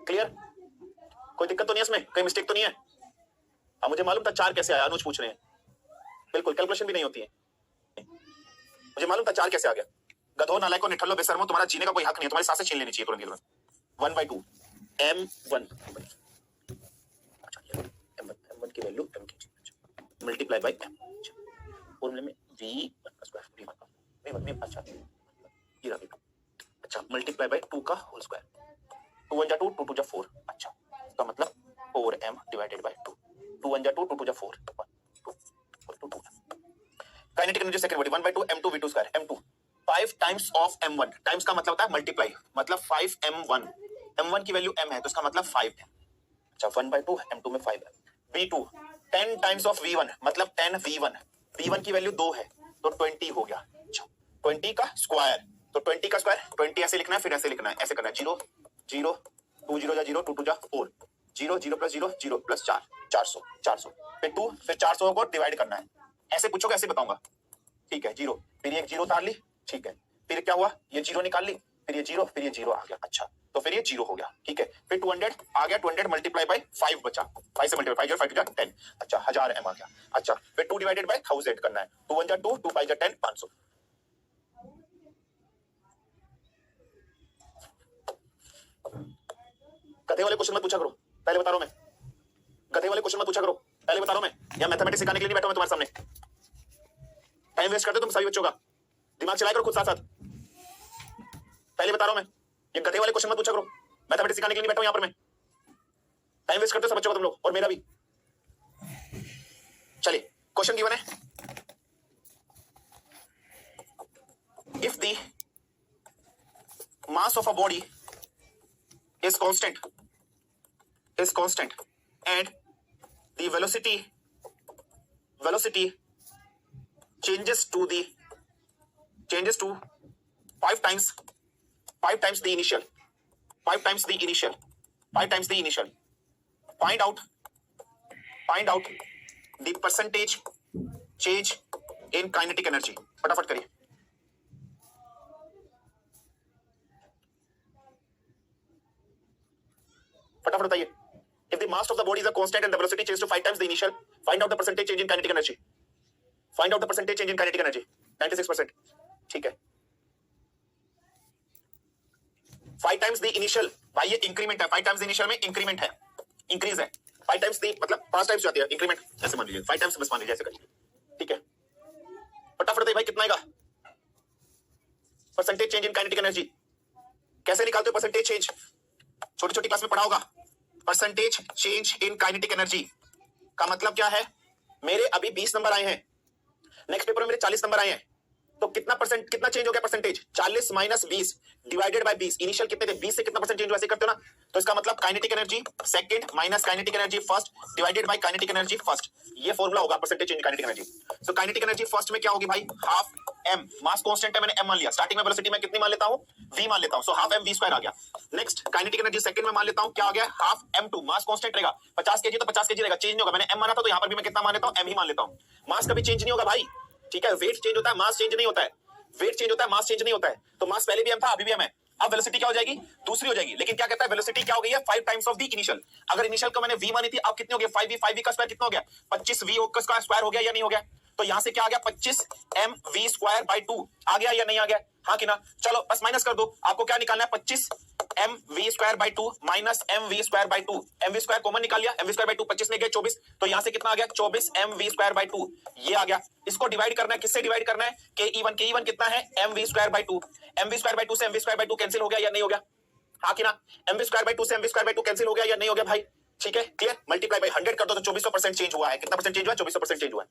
क्लियर? कोई दिक्कत तो नहीं है इसमें? कोई मिस्टेक तो नहीं है? अब मुझे मालूम था 4 कैसे आया, अनुज पूछ रहे हैं। बिल्कुल कैलकुलेशन भी नहीं होती है, मुझे मालूम था 4 कैसे आ गया। गधो नालायक को निठल्लो बेशर्मो, तुम्हारा जीने का कोई हक नहीं है, तुम्हारी सांसें छीन लेनी चाहिए तुरंत तुरंत। 1/2 m1 m1 की वैल्यू m की मल्टीप्लाई बाय m, फॉर्मूले में v1 स्क्वायर v1 अच्छा ये रहा, अच्छा मल्टीप्लाई बाय 2 का होल स्क्वायर, 2 1 जा 2, 2 2 जा 4, अच्छा इसका मतलब 4m डिवाइडेड बाय 2, 2 1 जा 2, 2 2 जा 4, 2 kinetic energy second body 1/2 m2 v2 square, m2 5 times of m1, times का मतलब होता है मल्टीप्लाई, मतलब 5m1, m1 की वैल्यू m है तो इसका मतलब 5 है। अच्छा 1/2 m2 में 5 है। v2 10 टाइम्स ऑफ v1, मतलब 10 v1, v1 की वैल्यू 2 है तो 20 हो गया। अच्छा 20 का स्क्वायर, तो 20 का स्क्वायर 20 ऐसे लिखना है, फिर ऐसे लिखना है, ऐसे करना है 0 0 2 0 जा 0, 2 2 जा 4, 0 0 प्लस 0 0 प्लस 4, 400 400, फिर 2, फिर 400 को डिवाइड करना है। ऐसे पूछोगे ऐसे बताऊंगा, ठीक है। 0, फिर ये 0 उतार ली, ठीक है, फिर क्या हुआ? ये 0 निकाल ली, फिर ये 0, फिर ये 0 आ गया, अच्छा तो फिर ये 0 हो गया, ठीक है। फिर 200 आ गया, 200 मल्टीप्लाई बाय 5 बचा, 5 से मल्टीप्लाई 5 0 5 10, अच्छा 1000 m आ गया। अच्छा फिर 2 डिवाइडेड बाय 1000 करना है, 2 1 जा 2, 2 5 जा 10, 500। गधे वाले क्वेश्चन मत पूछा करो, पहले बता रहा हूं मैं, गधे वाले क्वेश्चन मत पूछा करो, पहले बता रहा हूं मैं, या मैथमेटिक्स सिखाने के लिए नहीं बैठा हूं मैं तुम्हारे सामने। टाइम वेस्ट करते हो तुम सभी बच्चों का, दिमाग चलाया करो खुद साथ साथ, पहले बता रहा हूं मैं, ये गधे वाले क्वेश्चन मत पूछा करो, मैथमेटिक्स सिखाने के लिए नहीं बैठा हूं यहां पर मैं। टाइम वेस्ट करते हो सब बच्चों का तुम लोग, और मेरा भी। चलिए क्वेश्चन गिवन है, if the mass of a body is constant and the velocity changes to 5 times the initial find out the percentage change in kinetic energy। फटाफट करिए। फटाफट बताइए। If the mass of the body is a constant and the velocity changes to 5 times the initial, find out the percentage change in kinetic energy। Find out the percentage change in kinetic energy। 96%। ठीक है। 5 times the initial, भाई ये increment है। 5 times the initial में increment है, increase है। 5 times the मतलब 5 times जाती है इंक्रीमेंट, ऐसे मान लीजिए 5 टाइम्स बस मान लीजिए, ऐसे करिए। ठीक है, फटाफट बताइए भाई कितना आएगा percentage change in kinetic energy. कैसे निकालते हो परसेंटेज चेंज? छोटी छोटी क्लास में पढ़ा होगा। Percentage change in kinetic energy का मतलब क्या है? मेरे अभी 20 नंबर आए हैं, नेक्स्ट पेपर में मेरे 40 नंबर आए हैं, तो कितना चेंज हो गया percentage? 40 minus 20 divided by 20। Initial कितने थे? 20 से कितना परसेंट चेंज वैसे करते हो ना, तो इसका मतलब kinetic energy second minus kinetic energy first divided by kinetic energy first, ये फॉर्मूला होगा परसेंटेज चेंज काइनेटिक एनर्जी। सो काइनेटिक एनर्जी फर्स्ट में क्या होगी भाई? हाफ m, मास कांस्टेंट है, मैंने m मान लिया। स्टार्टिंग में वेलोसिटी मैं कितनी मान लेता हूं? v मान लेता हूं, so half m v square आ गया। नेक्स्ट काइनेटिक एनर्जी सेकंड में मान लेता हूं, क्या आ गया? हाफ m2, मास कांस्टेंट रहेगा 50 kg, तो 50 kg रहेगा, चेंज नहीं होगा। मैंने m माना था तो यहां पर भी मैं कितना मान लेता हूं? m ही मान लेता हूं। मास कभी चेंज नहीं होगा भाई, ठीक है? वेट चेंज होता है, मास चेंज नहीं होता है। वेट चेंज होता है, मास चेंज नहीं होता है। तो मास पहले भी m था, अभी भी m है। अब वेलोसिटी क्या हो जाएगी? दूसरी हो जाएगी। लेकिन क्या कहता है? वेलोसिटी क्या हो गई है? 5 टाइम्स ऑफ द इनिशियल। अगर इनिशियल को मैंने v मानी थी, अब कितनी हो गई? 5v का स्क्वायर कितना हो गया? 25v का स्क्वायर हो गया या नहीं हो गया? तो यहां से क्या आ गया? 25 mv स्क्वायर बाय 2 आ गया या नहीं आ गया? हाँ कि ना? चलो बस माइनस कर दो। आपको क्या निकालना है? 25 mv square by 2 minus mv square by 2। mv square common निकाल लिया, mv स्क्वायर बाय 2 25 में गया 24, तो यहां से कितना आ गया? 24 mv स्क्वायर बाय 2, ये आ गया। इसको डिवाइड करना है, किससे डिवाइड करना है? ke1 कितना है? mv square by 2। mv square by 2 से mv स्क्वायर बाय 2 कैंसिल हो गया या नहीं हो गया? हाँ कि ना? mv स्क्वायर बाय 2 से mv स्क्वायर बाय 2 कैंसिल हो गया या नहीं हो गया भाई? ठीक है, क्लियर? मल्टीप्लाई बाय 100 कर दो तो 2400% चेंज हुआ है। कितना परसेंट चेंज हुआ है? 2400% चेंज हुआ है।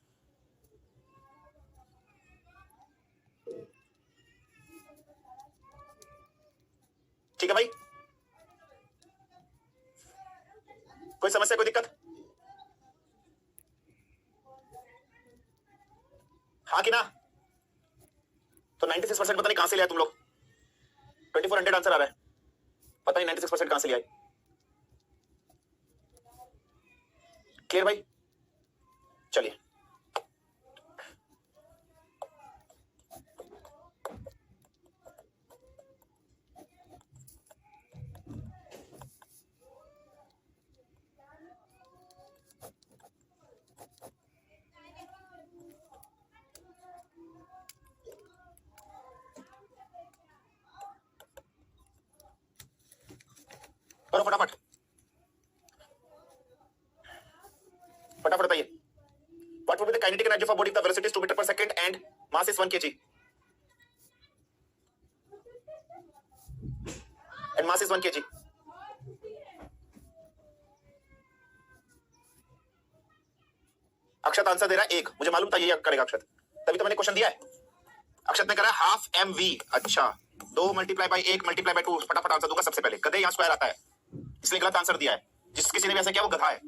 ठीक है भाई, कोई समस्या, कोई दिक्कत? हाँ कि ना? तो 96% पता नहीं कहां से लिया तुम लोग। 2400 आंसर आ रहा है, पता नहीं 96% कहां से लिया। क्लियर भाई? चलिए करो फटाफट, फटाफट बताइए। What would be the kinetic energy of a body if the velocity is 2 meter per second and mass is 1 kg? And mass is 1 kg. Akshat answer दे रहा है 1, मुझे मालूम था ये करेगा अक्षत, तभी तो मैंने क्वेश्चन दिया है। अक्षत ने करा हाफ mv, अच्छा 2 मल्टीप्लाई बाय 1 मल्टीप्लाई बाय 2, फटाफट आंसर दूंगा सबसे पहले। गधे यहाँ स्क्वायर आता है, इसलिए गलत आंसर दिया है। जिस किसी ने भी ऐसा किया वो गधा है।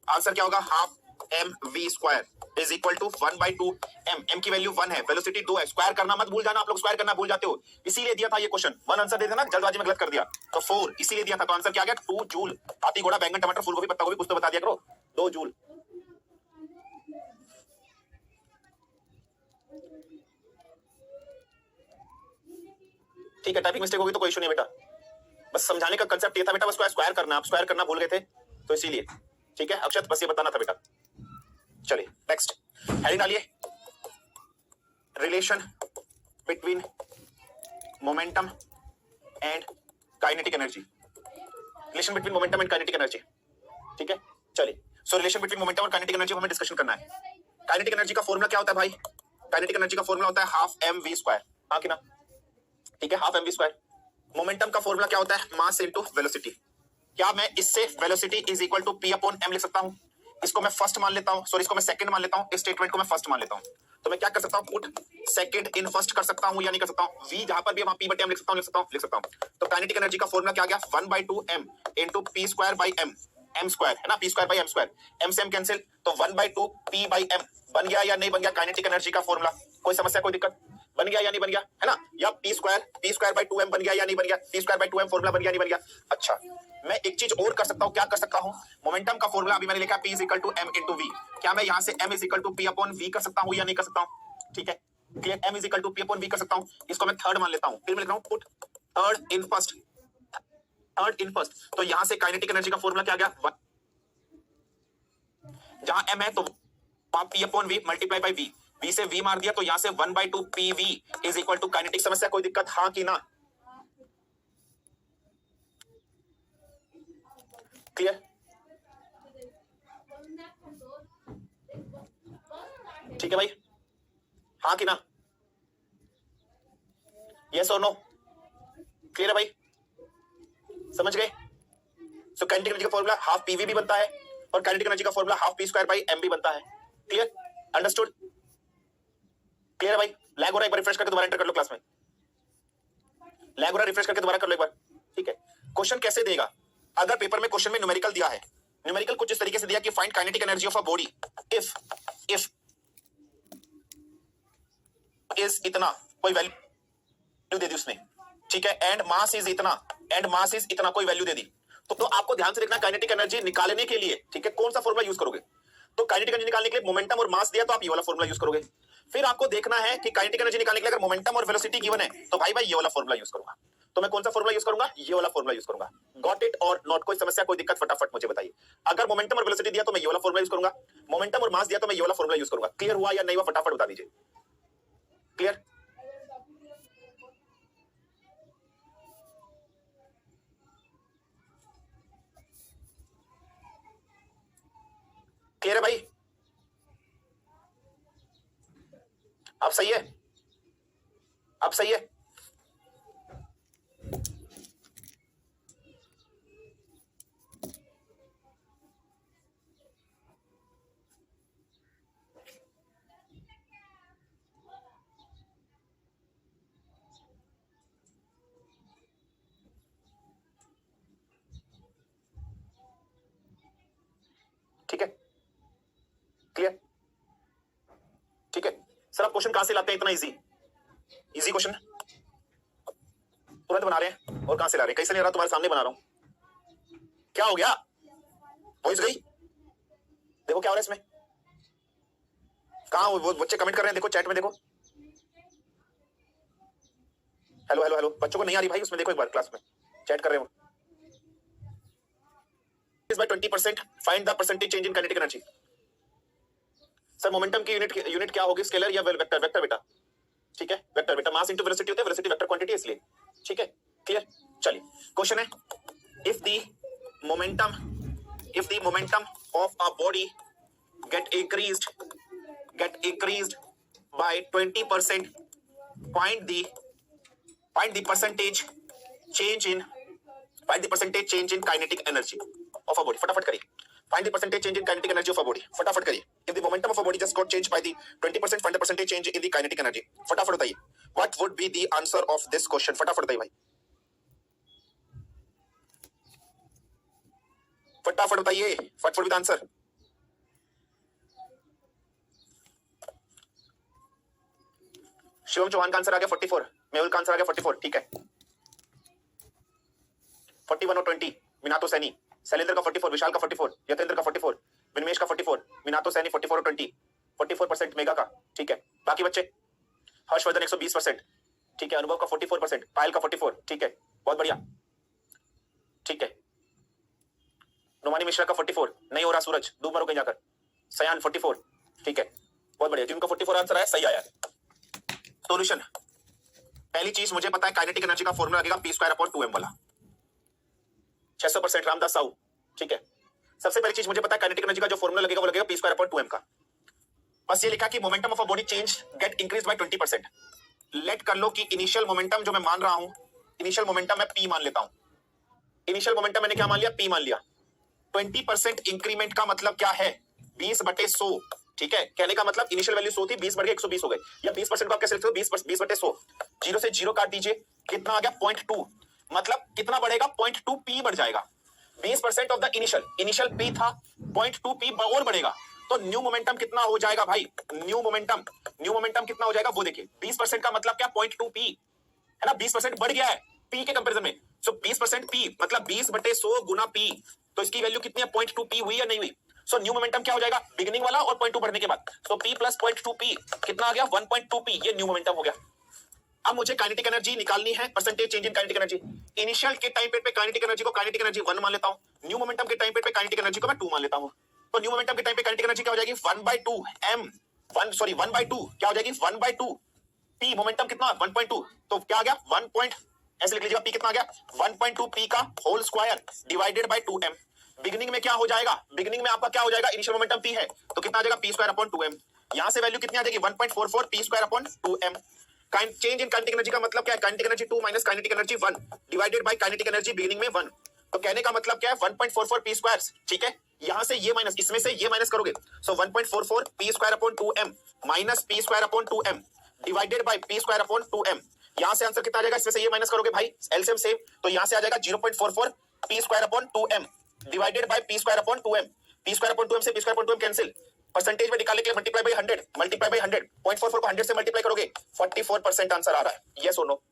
आंसर क्या होगा? Half mv square is equal to 1/2 m। m की वैल्यू 1 है, वेलोसिटी 2 है। स्क्वायर करना मत भूल जाना, आप लोग स्क्वायर करना भूल जाते हो, इसीलिए दिया था ये क्वेश्चन। 1 आंसर दे देना, जल्दबाजी में गलत कर दिया तो 4 इसीलिए दिया था। तो आंसर क्या आ गया? 2 जूल। हाथी घोड़ा बैंगन टमाटर फूल गोभी पत्ता गोभी कुछ तो बता दिया करो। 2 जूल। ठीक है, टाइपिंग मिस्टेक होगी तो कोई इशू नहीं बेटा, बस समझाने का कंसेप्ट ये था बेटा, बस स्क्वायर करना। आप स्क्वायर करना भूल गए थे तो इसीलिए। ठीक है अक्षत, बस ये बताना था बेटा। चलिए नेक्स्ट हेडिंग डालिए, relation between momentum and kinetic energy. Relation between momentum and kinetic energy, ठीक है। चलिए, सो रिलेशन बिटवीन मोमेंटम और काइनेटिक एनर्जी हमें डिस्कशन करना है। काइनेटिक एनर्जी का फॉर्मूला क्या होता है भाई? काइनेटिक एनर्जी का फॉर्मूला होता है हाफ mv स्क्वायर, हाँ कि ना? ठीक है, हाफ mv स्क्वायर। मोमेंटम का फॉर्मूला क्या होता है? Mass into velocity. क्या मैं इससे velocity is equal to p upon m लिख सकता हूं? इसको मैं फर्स्ट मान लेता हूं, सॉरी इसको मैं सेकंड मान लेता हूं, इस स्टेटमेंट को मैं फर्स्ट मान लेता हूं। तो मैं क्या कर सकता हूं, पुट सेकंड इन फर्स्ट कर सकता हूं या नहीं कर सकता हूं, v जहां पर भी वहां p बटे m लिख सकता हूं। तो काइनेटिक एनर्जी का फॉर्मूला क्या गया, 1/2m into p square by m, m square है ना, p square by m square, m से m कैंसिल, तो 1/2 p by m बन गया या नहीं बन गया काइनेटिक एनर्जी का फॉर्मूला। कोई समस्या, कोई दिक्कत, बन गया या नहीं बन गया, है ना, या p स्क्वायर बाई 2m बन गया या नहीं बन गया, p square by 2m formula बन गया नहीं बन गया। अच्छा, मैं एक चीज और कर सकता हूं, क्या कर सकता हूं, मोमेंटम का फॉर्मूला अभी मैंने लिखा p is equal to m into v, क्या मैं यहां से m is equal to p upon v कर सकता हूं या नहीं कर सकता हूं, ठीक है, clear, m is equal to p upon v कर सकता हूं, इसको मैं थर्ड मान लेता हूं, फिर मैं लिख रहा हूं put third in first, third in first, तो यहां से काइनेटिक एनर्जी का फॉर्मूला क्या गया, जहां m है तो वहां p upon v multiply by v, v से v मार दिया तो यहां से 1/2 pv is equal to kinetic. समस्या, कोई दिक्कत, हाँ कि ना, क्लियर, ठीक है भाई, हाँ कि ना, यस और नो, क्लियर है भाई, समझ गए। सो काइनेटिक एनर्जी का फॉर्मूला हाफ पीवी भी बनता है और काइनेटिक एनर्जी का formula half p square by m भी बनता है, क्लियर, अंडरस्टूड, क्लियर है भाई। लैग हो रहा है, एक बार रिफ्रेश करके दोबारा एंटर कर लो क्लास में, लैग हो रहा है, रिफ्रेश करके दोबारा कर लो एक बार, ठीक है। क्वेश्चन कैसे देगा, अगर पेपर में क्वेश्चन में न्यूमेरिकल दिया है, न्यूमेरिकल कुछ इस तरीके से दिया कि find kinetic energy of a body if is इतना, कोई वैल्यू दे दी उसने, ठीक है, एंड मास इज इतना, कोई वैल्यू दे दी, तो आपको ध्यान से देखना काइनेटिक एनर्जी निकालने के लिए, ठीक है, कौन सा फॉर्मूला यूज करोगे। तो काइनेटिक एनर्जी निकालने के लिए मोमेंटम और मास दिया तो आप ये वाला फॉर्मूला यूज करोगे। फिर आपको देखना है कि काइनेटिक एनर्जी निकालने के लिए अगर मोमेंटम और वेलोसिटी गिवन है तो भाई ये वाला फॉर्मूला यूज करूंगा। तो मैं कौन सा फॉर्मूला यूज करूंगा, ये वाला फॉर्मूला यूज करूंगा। गॉट इट और नॉट, कोई समस्या, कोई दिक्कत, फटाफट मुझे बताइए। अगर मोमेंटम और वेलोसिटी दिया तो मैं ये वाला फॉर्मूला यूज करूंगा, मोमेंटम और मास दिया तो मैं ये वाला फॉर्मूला यूज करूंगा। क्लियर हुआ या नहीं हुआ, फटाफट बता दीजिए, क्लियर, क्लियर है भाई, अब सही है, अब सही है, ठीक है, क्लियर, ठीक है। सर आप क्वेश्चन कहां से लाते हैं इतना इजी, इजी क्वेश्चन तुरंत बना रहे हैं, और कहां से ला रहे हैं, कैसे नहीं आ रहा, तुम्हारे सामने बना रहा हूं, क्या हो गया, वॉइस गई, देखो क्या हो रहा है इसमें, कहां वो बच्चे कमेंट कर रहे हैं, देखो चैट में देखो, हेलो हेलो हेलो, बच्चों को नहीं आ रही भाई उसमें, देखो एक बार क्लास में चैट कर रहे हो। by 20% find the percentage change in kinetic energy। Sir momentum की यूनिट क्या होगी, स्केलर या वेक्टर, वेक्टर बेटा, ठीक है, वेक्टर बेटा, मास इनटू वेलोसिटी होता है, वेलोसिटी वेक्टर क्वांटिटी इसलिए, ठीक है, क्लियर। चलिए क्वेश्चन है, if the momentum of a body get increased by 20%, find the percentage change in kinetic energy of a body। फटाफट करिए, find the percentage change in kinetic energy of a body, फटाफट करिए। if the momentum of a body just got changed by the 20%, find the percentage change in the kinetic energy। फटाफट बताइए, what would be the answer of this question, फटाफट बताइए भाई, फटाफट बताइए, फटाफट विद आंसर। शिवम चौहान का आंसर आ गया 44, मेहुल का आंसर आ गया 44, ठीक है, 41 और 20, मीनातो सैनी, शैलेंद्र का 44, विशाल का 44, यतेंद्र का 44, विनमेश का 44, मीनातो सैनी 44 और 20, 44% मेगा का, ठीक है। बाकी बच्चे, हर्षवर्धन 120%, ठीक है, अनुभव का 44%, पायल का 44, ठीक है, बहुत बढ़िया, ठीक है, नुमानी मिश्रा का 44, नहीं हो रहा सूरज, डूब मरो कहीं जाकर, सयान 44, ठीक है, बहुत बढ़िया, जिनका 44 आंसर आया सही आया। सॉल्यूशन, पहली चीज मुझे पता है काइनेटिक एनर्जी का फॉर्मूला लगेगा p स्क्वायर अपॉन 2m वाला, 600% रामदास साहू, ठीक है। सबसे पहली चीज मुझे पता है काइनेटिक एनर्जी का जो फॉर्मूला लगेगा वो लगेगा p स्क्वायर अपॉन 2m का। बस ये लिखा कि momentum of a body change get increase by 20%। Let कर लो कि इनिशियल मोमेंटम जो मैं मान रहा हूं, इनिशियल मोमेंटम मैं p मान लेता हूं, इनिशियल मोमेंटम मैंने क्या मान लिया, p मान लिया। 20% इंक्रीमेंट का मतलब क्या है, 20/100, ठीक है। कहने का मतलब इनिशियल वैल्यू 100 थी, 20 बढ़ के 120 हो गए, या 20% को आप कैसे लिखते हो, 20/100, 0 से 0 काट दीजिए, कितना आ गया 0.2, मतलब कितना बढ़ेगा 0.2 पी बढ़ जाएगा। 20% ऑफ द इनिशियल पी था, 0.2 पी और बढ़ेगा, तो न्यू मोमेंटम कितना हो जाएगा भाई, न्यू मोमेंटम कितना हो जाएगा वो देखिए। 20% का मतलब क्या, 0.2 पी है ना, 20% बढ़ गया है पी के कंपैरिजन में। सो 20% पी मतलब 20/100 गुना पी, तो इसकी वैल्यू कितनी है, 0.2 पी हुई या नहीं हुई। सो न्यू मोमेंटम क्या हो जाएगा, बिगिनिंग वाला और 0.2 बढ़ने के बाद, सो पी प्लस 0.2 पी कितना आ गया, 1.2 पी, ये न्यू मोमेंटम हो गया। अब मुझे काइनेटिक एनर्जी निकालनी है, percentage change in kinetic energy. Initial के टाइम पे काइनेटिक एनर्जी को काइनेटिक एनर्जी 1 मान लेता हूं, न्यू मोमेंटम के टाइम पे काइनेटिक एनर्जी को मैं 2 मान लेता हूं। तो न्यू मोमेंटम के टाइम पे काइनेटिक एनर्जी क्या हो जाएगी, 1/2 m 1/2 क्या हो जाएगी, 1/2 p, मोमेंटम कितना 1.2, तो क्या आ गया 1. ऐसे लिख लीजिएगा, p कितना आ गया 1.2 p का whole square divided by 2m। Beginning में क्या हो जाएगा, बिगिनिंग में आपका क्या हो जाएगा, इनिशियल मोमेंटम p है, तो कितना आ जाएगा p²/2m। यहां से वैल्यू कितनी आ जाएगी 1.44 p²/2m। Change in kinetic energy का मतलब क्या है, kinetic energy 2 minus kinetic energy 1 divided by kinetic energy beginning में 1। तो कहने का मतलब क्या है 1.44 p², ठीक है। यहां से ये माइनस, इसमें से ये माइनस करोगे, सो 1.44 p²/2m minus p²/2m divided by p²/2m। यहां से आंसर कितना आ जाएगा, इसमें से ये माइनस करोगे भाई, एलसीएम सेम, तो यहां से आ जाएगा 0.44 p²/2m divided by p²/2m। p²/2m से p²/2m कैंसिल, परसेंटेज में निकालने के लिए मल्टीप्लाई बाय 100, मल्टीप्लाई बाय 100, 0.44 को 100 से मल्टीप्लाई करोगे, 44% आंसर आ रहा है, यस और नो।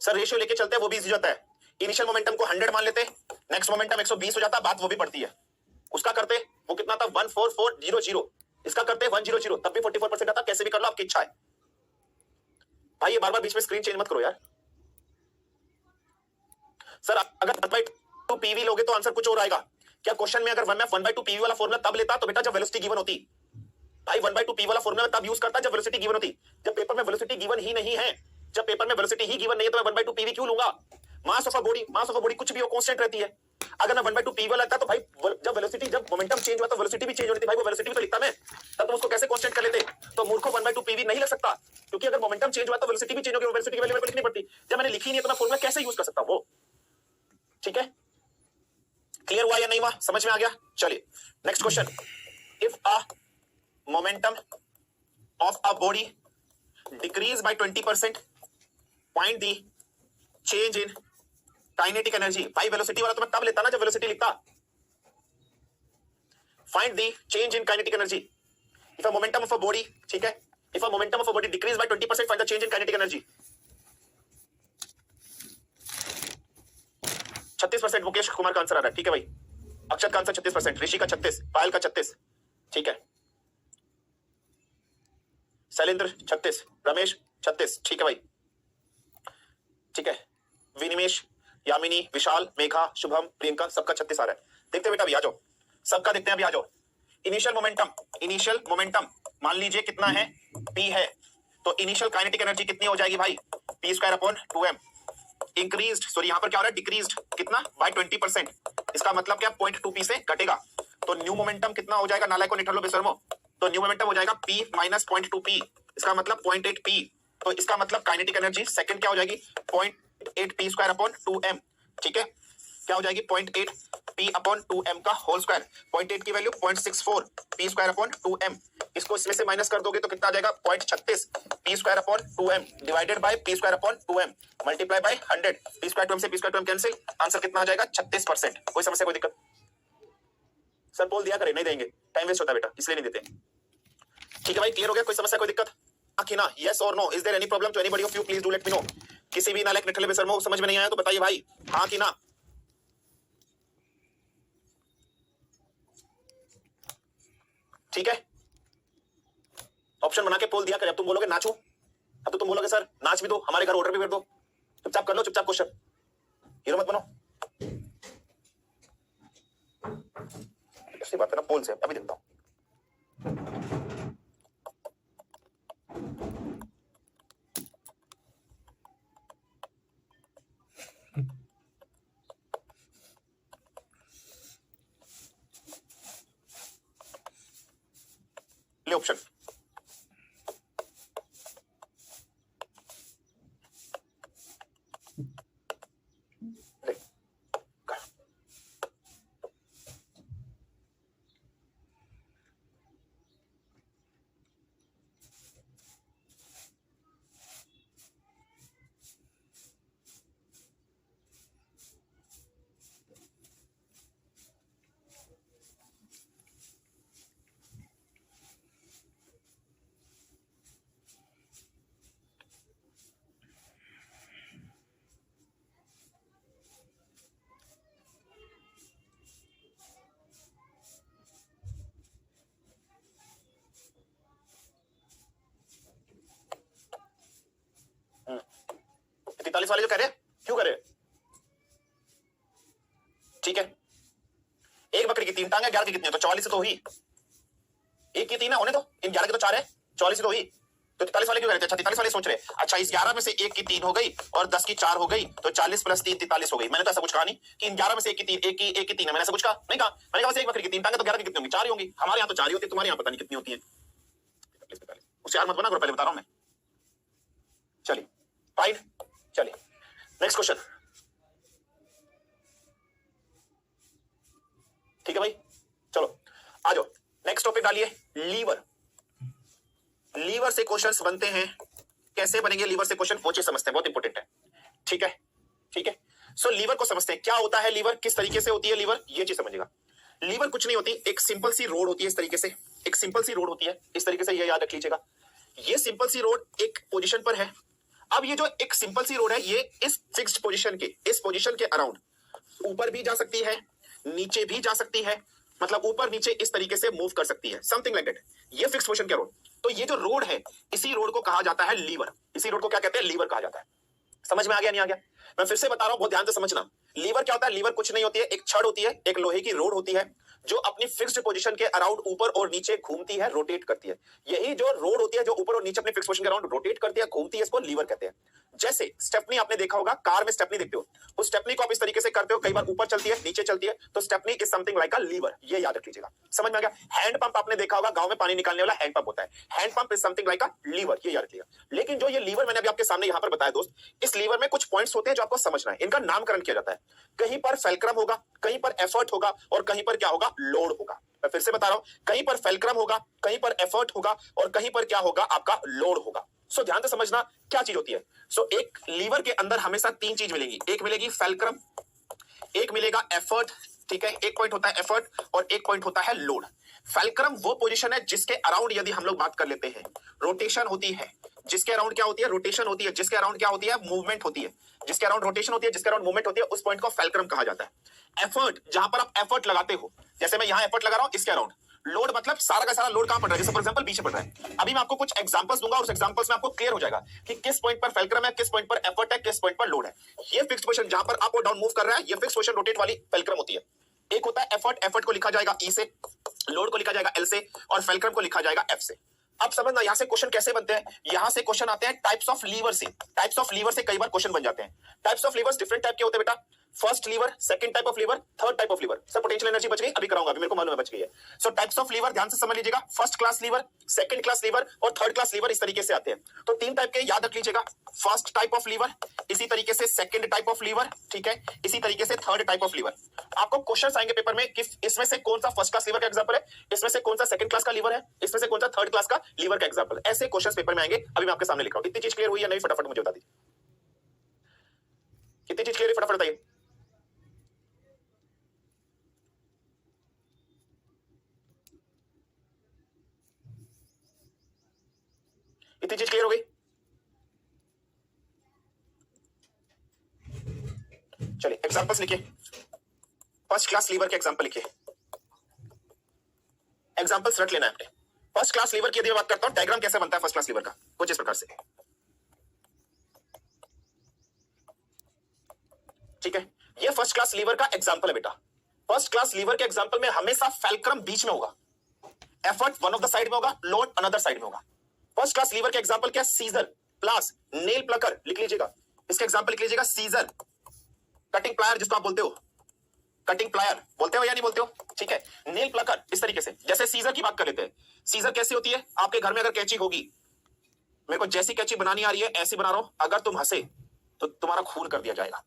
सर रेशियो लेके चलते हैं, वो भी इजी जाता है। इनिशियल मोमेंटम को 100 मान लेते, नेक्स्ट मोमेंटम 120 हो जाता, बात वो भी पड़ती है। उसका करते, वो कितना था 14400, इसका करते 100, तब भी 44% आता, कैसे भी कर लो, आपकी इच्छा है भाई। ये बार बार बीच में स्क्रीन चेंज मत करो यार। सर अगर 1/2 पीवी लोगे तो आंसर कुछ और आएगा क्या, क्वेश्चन में अगर 1/2 पीवी वाला फॉर्मूला तब लेता तो बेटा जब वेलोसिटी गिवन होती भाई, 1/2 पी वाला फॉर्मूला तब यूज करता जब वेलोसिटी गिवन होती। जब पेपर में वेलोसिटी गिवन ही नहीं है, जब पेपर में वेलोसिटी ही गिवन नहीं है, तो मैं 1/2 पीवी क्यों लूंगा। मास ऑफ अ बॉडी कुछ भी हो, कांस्टेंट रहती है। अगर मैं 1/2 पी वाला लगता तो भाई जब वेलोसिटी, जब मोमेंटम चेंज हुआ तो वेलोसिटी भी चेंज होनी थी भाई, वो वेलोसिटी भी तो लिखता मैं, तब तुम उसको कैसे कांस्टेंट कर लेते। तो मूर्खों 1/2 पीवी नहीं लग सकता, क्योंकि अगर मोमेंटम चेंज हुआ तो वेलोसिटी भी चेंज होगी, वेलोसिटी की वैल्यू मेरे को लिखनी पड़ती। जब मैंने लिखी नहीं है तो मैं फॉर्मूला कैसे यूज कर सकता हूं वो, ठीक है। क्लियर हुआ या नहीं हुआ, समझ में आ गया। चलिए next question, if a momentum of a body decrease by 20%, find the change in kinetic energy. भाई वेलोसिटी वाला तो मैं तब लेता ना जब वेलोसिटी लिखता। Find the change in kinetic energy if a momentum of a body, ठीक है, if a momentum of a body decrease by 20%, find the change in kinetic energy. 36% Mukesh Kumar का आंसर आ रहा है, ठीक है भाई। अक्षत का आंसर 36%, ऋषि का 36, पायल का 36, ठीक है। शैलेंद्र 36, रमेश 36, ठीक है भाई, ठीक है। विनिमेश, यामिनी, विशाल, मेघा, शुभम, प्रियंका, सबका 36 आ रहा है। देखते हैं बेटा, अभी आ जाओ, सबका देखते हैं, अभी आ जाओ। इनिशियल मोमेंटम मान लीजिए कितना है, पी है, तो इनिशियल काइनेटिक एनर्जी कितनी हो जाएगी भाई, p²/2m। इंक्रीज्ड, सॉरी यहां पर क्या हो रहा है, डिक्रीज्ड कितना बाय 20%, इसका मतलब क्या 0.2 पी से घटेगा, तो न्यू मोमेंटम कितना हो जाएगा, नालायक को निठर लो बेशर्मो, तो न्यू मोमेंटम हो जाएगा p माइनस 0.2 पी, इसका मतलब 0.8 पी, तो इसका मतलब काइनेटिक एनर्जी सेकंड क्या हो जाएगी 0.8 p²/2m, ठीक है। क्या हो जाएगी 0.8 p/2m का होल स्क्वायर, 0.8 की वैल्यू 0.64 p²/2m, इसको इसमें से माइनस कर दोगे तो कितना आ जाएगा 0.36 p²/2m divided by p²/2m multiply by 100, p²/2m से p²/2m कैंसिल, आंसर कितना आ जाएगा 36%। कोई समस्या, कोई दिक्कत। सर बोल दिया करें, नहीं देंगे, टाइम वेस्ट होता है बेटा, इसलिए नहीं देते, ठीक है भाई। क्लियर हो गया, कोई समस्या, कोई दिक्कत, कि ना, यस और no, is there any problem to anybody of you, please do let me know. किसी भी नालायक निठल्ले बेशर्मो समझ में नहीं आया तो बताइए भाई, हाँ कि ना। ठीक है, ऑप्शन बना के पोल दिया करें। अब तुम बोलोगे नाचू, अब तो तुम बोलोगे सर नाच भी दो, हमारे घर ऑर्डर भी कर दो, चुपचाप कर लो, चुपचाप क्वेश्चन, हीरो मत बनो। ऐसी बात है ना, पोल से अभी देखता हूं। ले ऑप्शन, 43 वाले जो कह रहे हैं, क्यों कर रहे हैं? ठीक है, एक बकरी की 3 टांग है, 11 की कितनी है? तो 44 से तो हुई, एक की 3 है, होने दो, इन 11 की तो 4 है, 44 से तो हुई, तो 43 वाले क्यों कह रहे थे? अच्छा 43 वाले सोच रहे। अच्छा इस 11 में से एक की 3 हो गई और 10 की 4 हो गई, तो 40 प्लस 3 43 हो गई। मैंने तो ऐसा कुछ कहा नहीं कि इन 11 में से एक की 3 है, मैंने ऐसा कुछ कहा नहीं कहा। मैंने कहा एक बकरी की 3 टांग है तो 11 की कितनी होंगी? 4 ही होंगी। हमारे यहाँ तो 4 ही होती है, तुम्हारे यहाँ पता नहीं कितनी होती है। होशियार मत बना करो, पहले बता रहा हूं मैं। चलिए फाइन, चलिए नेक्स्ट क्वेश्चन। ठीक है भाई, चलो आ जाओ नेक्स्ट टॉपिक डालिए, लीवर। लीवर से क्वेश्चंस बनते हैं, कैसे बनेंगे लीवर से क्वेश्चन, वो चीज समझते हैं, बहुत इंपॉर्टेंट है। ठीक है, ठीक है। सो लीवर को समझते हैं, क्या होता है लीवर, किस तरीके से होती है लीवर, ये चीज समझिएगा। लीवर कुछ नहीं होती, एक सिंपल सी रोड होती है, इस तरीके से एक सिंपल सी रोड होती है, इस तरीके से, ये याद रख लीजिएगा। ये सिंपल सी रोड एक पोजीशन पर है। अब ये जो एक सिंपल सी रोड है, ये इस फिक्स्ड पोजीशन के, इस पोजीशन के अराउंड ऊपर भी जा सकती है, नीचे भी जा सकती है, मतलब ऊपर नीचे इस तरीके से मूव कर सकती है, समथिंग लाइक दैट। ये फिक्स पोजीशन के रोड, तो ये जो रोड है, इसी रोड को कहा जाता है लीवर। इसी रोड को क्या कहते हैं? लीवर कहा जाता है। समझ में आ गया नहीं आ गया? मैं फिर से बता रहा हूं, बहुत ध्यान से समझना। लीवर क्या होता है? लीवर कुछ नहीं होती है, एक छड़ होती है, एक लोहे की रोड होती है, जो अपनी फिक्स्ड पोजीशन के अराउंड ऊपर और नीचे घूमती है, रोटेट करती है। यही जो रोड होती है, जो ऊपर और नीचे अपनी फिक्स्ड पोजीशन के अराउंड रोटेट करती है, घूमती है, इसको लीवर कहते हैं। जैसे स्टेपनी आपने देखा होगा, कार में स्टेपनी देखते हो, उस स्टेपनी को आप इस तरीके से करते हो, कई बार ऊपर चलती है, नीचे चलती है, तो stepney is something like a lever, ये याद रख लीजिएगा। समझ में आ गया? हैंड पंप आपने देखा होगा, गांव में पानी निकालने वाला हैंड पंप होता है, hand pump is something like a lever, ये याद रखिएगा। लेकिन जो ये लीवर मैंने अभी आपके सामने यहां पर बताया दोस्त, इस लीवर में कुछ पॉइंट्स होते हैं जो आपको समझना है, इनका नामकरण किया जाता है। कहीं पर फेल्क्रम होगा, कहीं पर एफर्ट होगा, और कहीं पर क्या होगा? लोड होगा। मैं फिर से बता रहा हूं, कहीं पर फेल्क्रम होगा, कहीं पर एफर्ट होगा, और कहीं पर क्या होगा? आपका लोड होगा। सो ध्यान से समझना क्या चीज होती है। सो एक लीवर के अंदर हमेशा 3 चीज मिलेगी, एक मिलेगी फेल्क्रम, एक मिलेगा एफर्ट, ठीक है, एक पॉइंट होता है एफर्ट और एक पॉइंट होता है लोड। फेल्क्रम वो पोजीशन है जिसके अराउंड यदि हम लोग बात कर लेते हैं, रोटेशन होती है, जिसके अराउंड क्या होती है? रोटेशन होती है, जिसके अराउंड क्या होती है? मूवमेंट होती है, जिसके अराउंड रोटेशन होती है, जिसके अराउंड मूवमेंट होती है, उस पॉइंट को फेल्क्रम कहा जाता है। एफर्ट, जहां पर आप एफर्ट लगाते हो, जैसे मैं यहां एफर्ट लगा रहा हूं, इसके अराउंड लोड, मतलब सारा का सारा लोड कहां पड़ रहा है? जैसे फॉर एग्जांपल बीच में पड़ रहा है। अभी मैं आपको कुछ एग्जांपल्स दूंगा और उस एग्जांपल्स में आपको क्लियर हो जाएगा कि किस पॉइंट पर फेल्क्रम है, किस पॉइंट पर एफर्ट है, किस पॉइंट पर लोड है। ये फिक्स्ड पोजीशन जहां पर अप और डाउन मूव कर रहा है, ये फिक्स्ड पोजीशन रोटेट वाली फेल्क्रम होती है। एक होता है एफर्ट, एफर्ट को लिखा जाएगा ई से, लोड को लिखा जाएगा एल से, और फेल्क्रम को लिखा जाएगा एफ से। अब समझना यहां से क्वेश्चन कैसे बनते हैं, यहां से क्वेश्चन आते हैं टाइप्स ऑफ लीवर से। टाइप्स ऑफ लीवर से कई बार क्वेश्चन बन जाते हैं। Types of levers different type के होते हैं बेटा, first lever, second type of lever, third type of lever. Sir potential energy बच गई, अभी कराऊंगा, अभी मेरे को मालूम है बच गई है। सो टाइप्स ऑफ लीवर ध्यान से समझ लीजिएगा, first class lever, second class lever और थर्ड क्लास लीवर, इस तरीके से आते हैं। तो 3 टाइप के याद रख लीजिएगा, फर्स्ट टाइप ऑफ लीवर, इसी तरीके से सेकंड टाइप ऑफ लीवर, ठीक है, इसी तरीके से थर्ड टाइप ऑफ लीवर। आपको क्वेश्चन आएंगे पेपर में कि इसमें से कौन सा फर्स्ट क्लास लीवर का एग्जांपल है, इसमें से कौन सा सेकंड क्लास का लीवर है, इसमें से कौन सा थर्ड क्लास का लीवर का एग्जांपल है। ऐसे क्वेश्चन पेपर में आएंगे, अभी मैं आपके सामने लिख रहा हूं। इतनी चीज क्लियर हुई या नहीं? फटाफट मुझे बता दीजिए, कितनी चीज क्लियर है? फटाफट बताइए। इतनी चीज क्लियर हो गई? चलिए एग्जांपल्स लिखिए, फर्स्ट क्लास लीवर के एग्जांपल लिखिए, एग्जांपल्स रट लेना है आपने। फर्स्ट क्लास लीवर की यदि मैं बात करता हूं, डायग्राम कैसे बनता है फर्स्ट क्लास लीवर का, कुछ इस प्रकार से, ठीक है। ये फर्स्ट क्लास लीवर का एग्जांपल है बेटा। फर्स्ट क्लास लीवर के एग्जांपल में हमेशा फेल्क्रम बीच में होगा, effort one of the side में होगा, लोड अनदर साइड में होगा। फर्स्ट क्लास लीवर के एग्जांपल क्या? सीजर प्लस नेल प्लकर, लिख लीजिएगा, इसके एग्जांपल लिख लीजिएगा, सीजर, कटिंग प्लायर जिसको आप बोलते हो, कटिंग प्लायर बोलते हो या नहीं बोलते हो, ठीक है, नेल प्लकर, इस तरीके से। जैसे सीजर की बात कर लेते हैं, सीजर कैसी होती है? आपके घर में अगर कैंची होगी, मेरे को जैसी कैंची बनानी आ रही है ऐसी बना रहा हूं, अगर तुम हंसे तो तुम्हारा खून कर दिया जाएगा।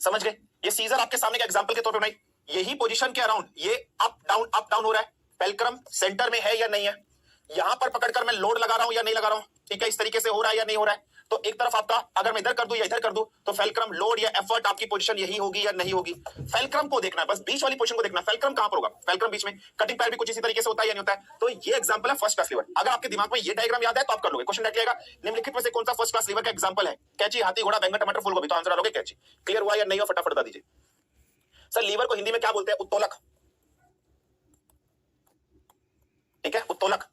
समझ गए? ये सीजर आपके सामने का एग्जांपल के तौर पे बनाई। यही पोजीशन के अराउंड ये अप डाउन हो रहा है, फेल्क्रम सेंटर में है या नहीं है, यहां पर पकड़कर मैं लोड लगा रहा हूं या नहीं लगा रहा हूं, ठीक है, इस तरीके से हो रहा है या नहीं हो रहा है। तो एक तरफ आपका, अगर मैं इधर कर दूं या इधर कर दूं, तो फेल्क्रम, लोड या एफर्ट, आपकी पोजीशन यही होगी या नहीं होगी। फेल्क्रम को देखना है, बस बीच वाली पोजीशन को देखना है, फेल्क्रम कहां पर होगा, फेल्क्रम बीच में। कटिंग पैर भी कुछ इसी तरीके से होता है या नहीं होता है। तो ये एग्जांपल है फर्स्ट क्लास लीवर। अगर आपके दिमाग में ये डायग्राम याद है तो आप कर लोगे, क्वेश्चन रख लेगा, निम्नलिखित में से कौन सा फर्स्ट क्लास लीवर का एग्जांपल है? कैंची, हाथी, घोड़ा, बैंगन, टमाटर, फूलगोभी, तो आंसर डालोगे कैंची। क्लियर हुआ या नहीं हुआ? फटाफट बता दीजिए। सर लीवर को हिंदी में क्या बोलते हैं? उत्तोलक, ठीक है, उत्तोलक,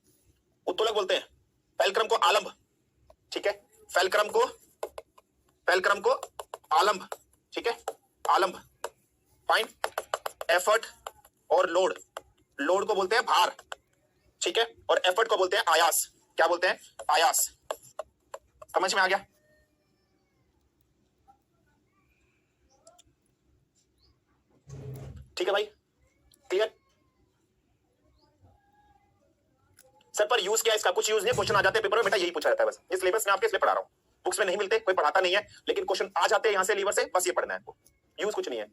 उत्तोलक बोलते हैं। फेल्क्रम को आलंब, ठीक है, फेल्क्रम को फेल्क्रम को आलंब, ठीक है, आलंब। फाइन। एफर्ट और लोड, लोड को बोलते हैं भार, ठीक है, और एफर्ट को बोलते हैं आयास। क्या बोलते हैं? आयास। समझ में आ गया? ठीक है भाई, क्लियर? सर पर यूज क्या है इसका? कुछ यूज नहीं, क्वेश्चन आ जाते हैं पेपर में बेटा, यही पूछा जाता है बस। ये सिलेबस में आपके इसलिए पढ़ा रहा हूं, बुक्स में नहीं मिलते, कोई पढ़ाता नहीं है, लेकिन क्वेश्चन आ जाते हैं यहां से लीवर से, बस ये पढ़ना है आपको, यूज कुछ नहीं है।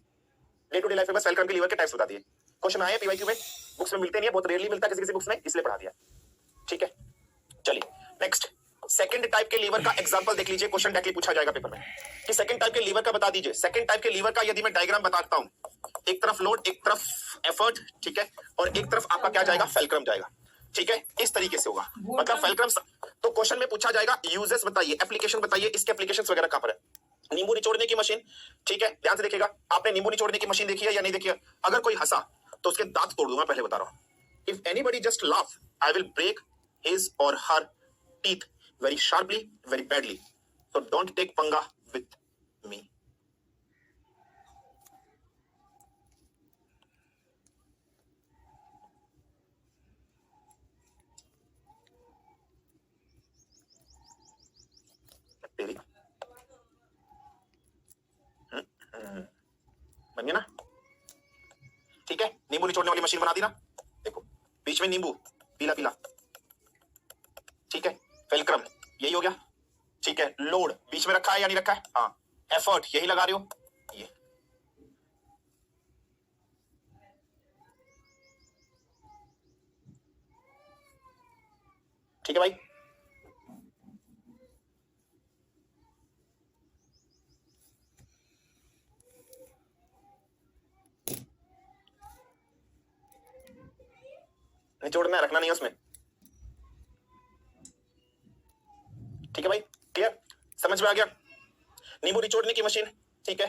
डे टू डे लाइफ में बस फेल्क्रम के लीवर के टाइप्स बता दिए। क्वेश्चन आए पीवाईक्यू में, बुक्स में मिलते नहीं है, बहुत रेयरली मिलता है किसी किसी बुक्स में, इसलिए पढ़ा दिया। ठीक है, चलिए नेक्स्ट। सेकंड टाइप के लीवर का एग्जांपल देख लीजिए, क्वेश्चन डायरेक्टली पूछा जाएगा पेपर में कि सेकंड टाइप के लीवर का बता दीजिए। सेकंड टाइप के लीवर का यदि मैं डायग्राम बताता हूं, एक तरफ लोड, एक तरफ एफर्ट, ठीक है, और एक तरफ आपका क्या जाएगा? फेल्क्रम जाएगा, ठीक है, इस तरीके से होगा। मतलब फेल्क्रम, तो क्वेश्चन में पूछा जाएगा यूजेस बताइए, एप्लीकेशन बताइए, इसके एप्लीकेशंस वगैरह कहां पर है। नींबू निचोड़ने की मशीन, ठीक है, ध्यान से देखिएगा। आपने नींबू निचोड़ने की मशीन देखी है या नहीं देखी है? अगर कोई हंसा तो उसके दांत तोड़ दूंगा, पहले बता रहा हूं। If anybody just laugh, I will break his or her teeth very sharply, very badly. So don't take पंगा with me. तेरी बन गया ना? ठीक है, नींबू निचोड़ने वाली मशीन बना दी ना। देखो बीच में नींबू, पीला पीला, ठीक है, फेल्क्रम यही हो गया, ठीक है, लोड बीच में रखा है या नहीं रखा है? हाँ, एफर्ट यही लगा रहे हो, ये ठीक है भाई। निचोड़ना है, रखना नहीं है उसमें, ठीक है भाई, क्लियर? समझ में आ गया? नींबू निचोड़ने की मशीन, ठीक है,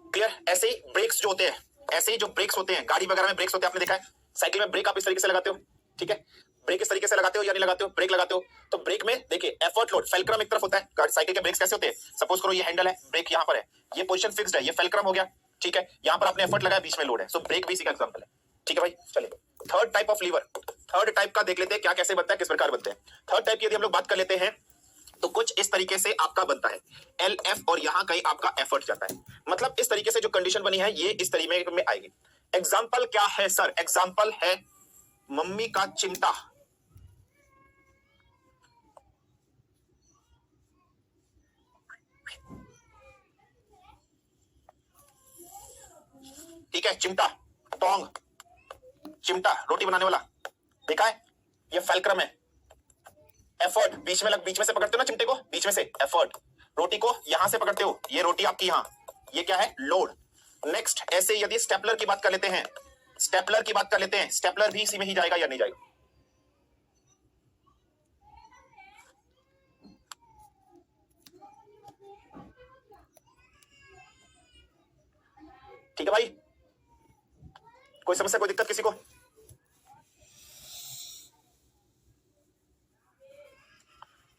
क्लियर? ऐसे ही ब्रेक्स जो होते हैं, ऐसे ही जो ब्रेक्स होते हैं, गाड़ी वगैरह में ब्रेक्स होते हैं, आपने देखा है, साइकिल में ब्रेक आप इस तरीके से लगाते हो, ठीक है, ब्रेक इस तरीके से लगाते हो या नहीं लगाते हो? ब्रेक लगाते हो, तो ब्रेक में देखिए एफर्ट लोड, फेल्क्रम एक तरफ होता है। साइकिल के ब्रेक्स कैसे होते हैं? सपोज करो ये हैंडल है, ब्रेक यहां पर है, ये पोजीशन फिक्स्ड है, ये फेल्क्रम हो गया, ठीक है, यहां पर आपने एफर्ट लगाया, बीच में लोड है, सो ब्रेक भी इसी का एग्जांपल है, ठीक है भाई। चलिए third type of lever, third type का देख लेते हैं क्या कैसे बनता है, किस प्रकार बनते हैं। थर्ड टाइप की यदि हम लोग बात कर लेते हैं तो कुछ इस तरीके से आपका बनता है, एल एफ और यहां कहीं आपका एफर्ट जाता है, मतलब इस तरीके से जो कंडीशन बनी है ये इस तरीके में आएगी। एग्जाम्पल क्या है सर? एग्जाम्पल है मम्मी का चिमटा, ठीक है, चिमटा, टोंग, चिमटा रोटी बनाने वाला, देखा है, ये फेल्क्रम है। एफर्ट बीच में से पकड़ते हो ना चिमटे को, बीच में से एफर्ट, रोटी को यहां से पकड़ते हो, ये रोटी आपकी यहां, ये क्या है? लोड। नेक्स्ट ऐसे यदि स्टेपलर की बात कर लेते हैं, स्टेपलर की बात कर लेते हैं, स्टेपलर भी इसी में ही जाएगा या नहीं जाएगा? ठीक है भाई, कोई समस्या, कोई दिक्कत किसी को?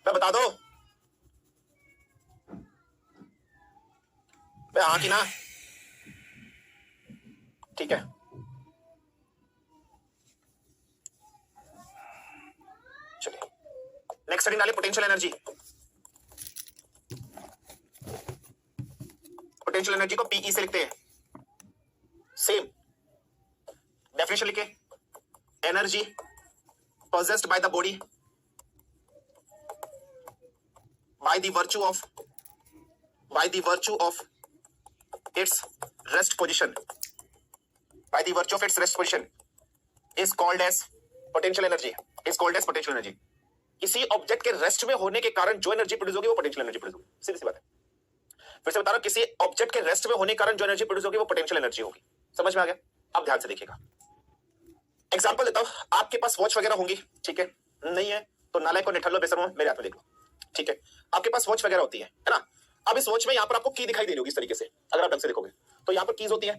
मैं बता दो, हाँ कि ना? ठीक है, चलिए नेक्स्ट हेडिंग डालिए, पोटेंशियल एनर्जी। पोटेंशियल एनर्जी को पीई से लिखते हैं, सेम डेफिनेशन लिखे, energy possessed by the body by the virtue of its rest position, by the virtue of its rest position is called as potential energy, is called as potential energy। किसी object के rest में होने के कारण जो energy produce होगी वो potential energy produce होगी, सीधी सी बात है। फिर से बता रहा हूं, किसी ऑब्जेक्ट के रेस्ट में होने के कारण जो एनर्जी प्रोड्यूस होगी वो पोटेंशियल एनर्जी होगी। समझ में आ गया? अब ध्यान से देखिएगा, एग्जांपल देता हूं, आपके पास वॉच वगैरह होंगी, ठीक है, नहीं है तो नालायक को निठल्लो बेशर्मो मेरे हाथ में देख लो, ठीक है, आपके पास वॉच वगैरह होती है ना। अब इस वॉच में यहाँ पर आपको की दिखाई दे रही होगी इस तरीके से, अगर आप ढंग से देखोगे तो यहाँ पर कीज होती है।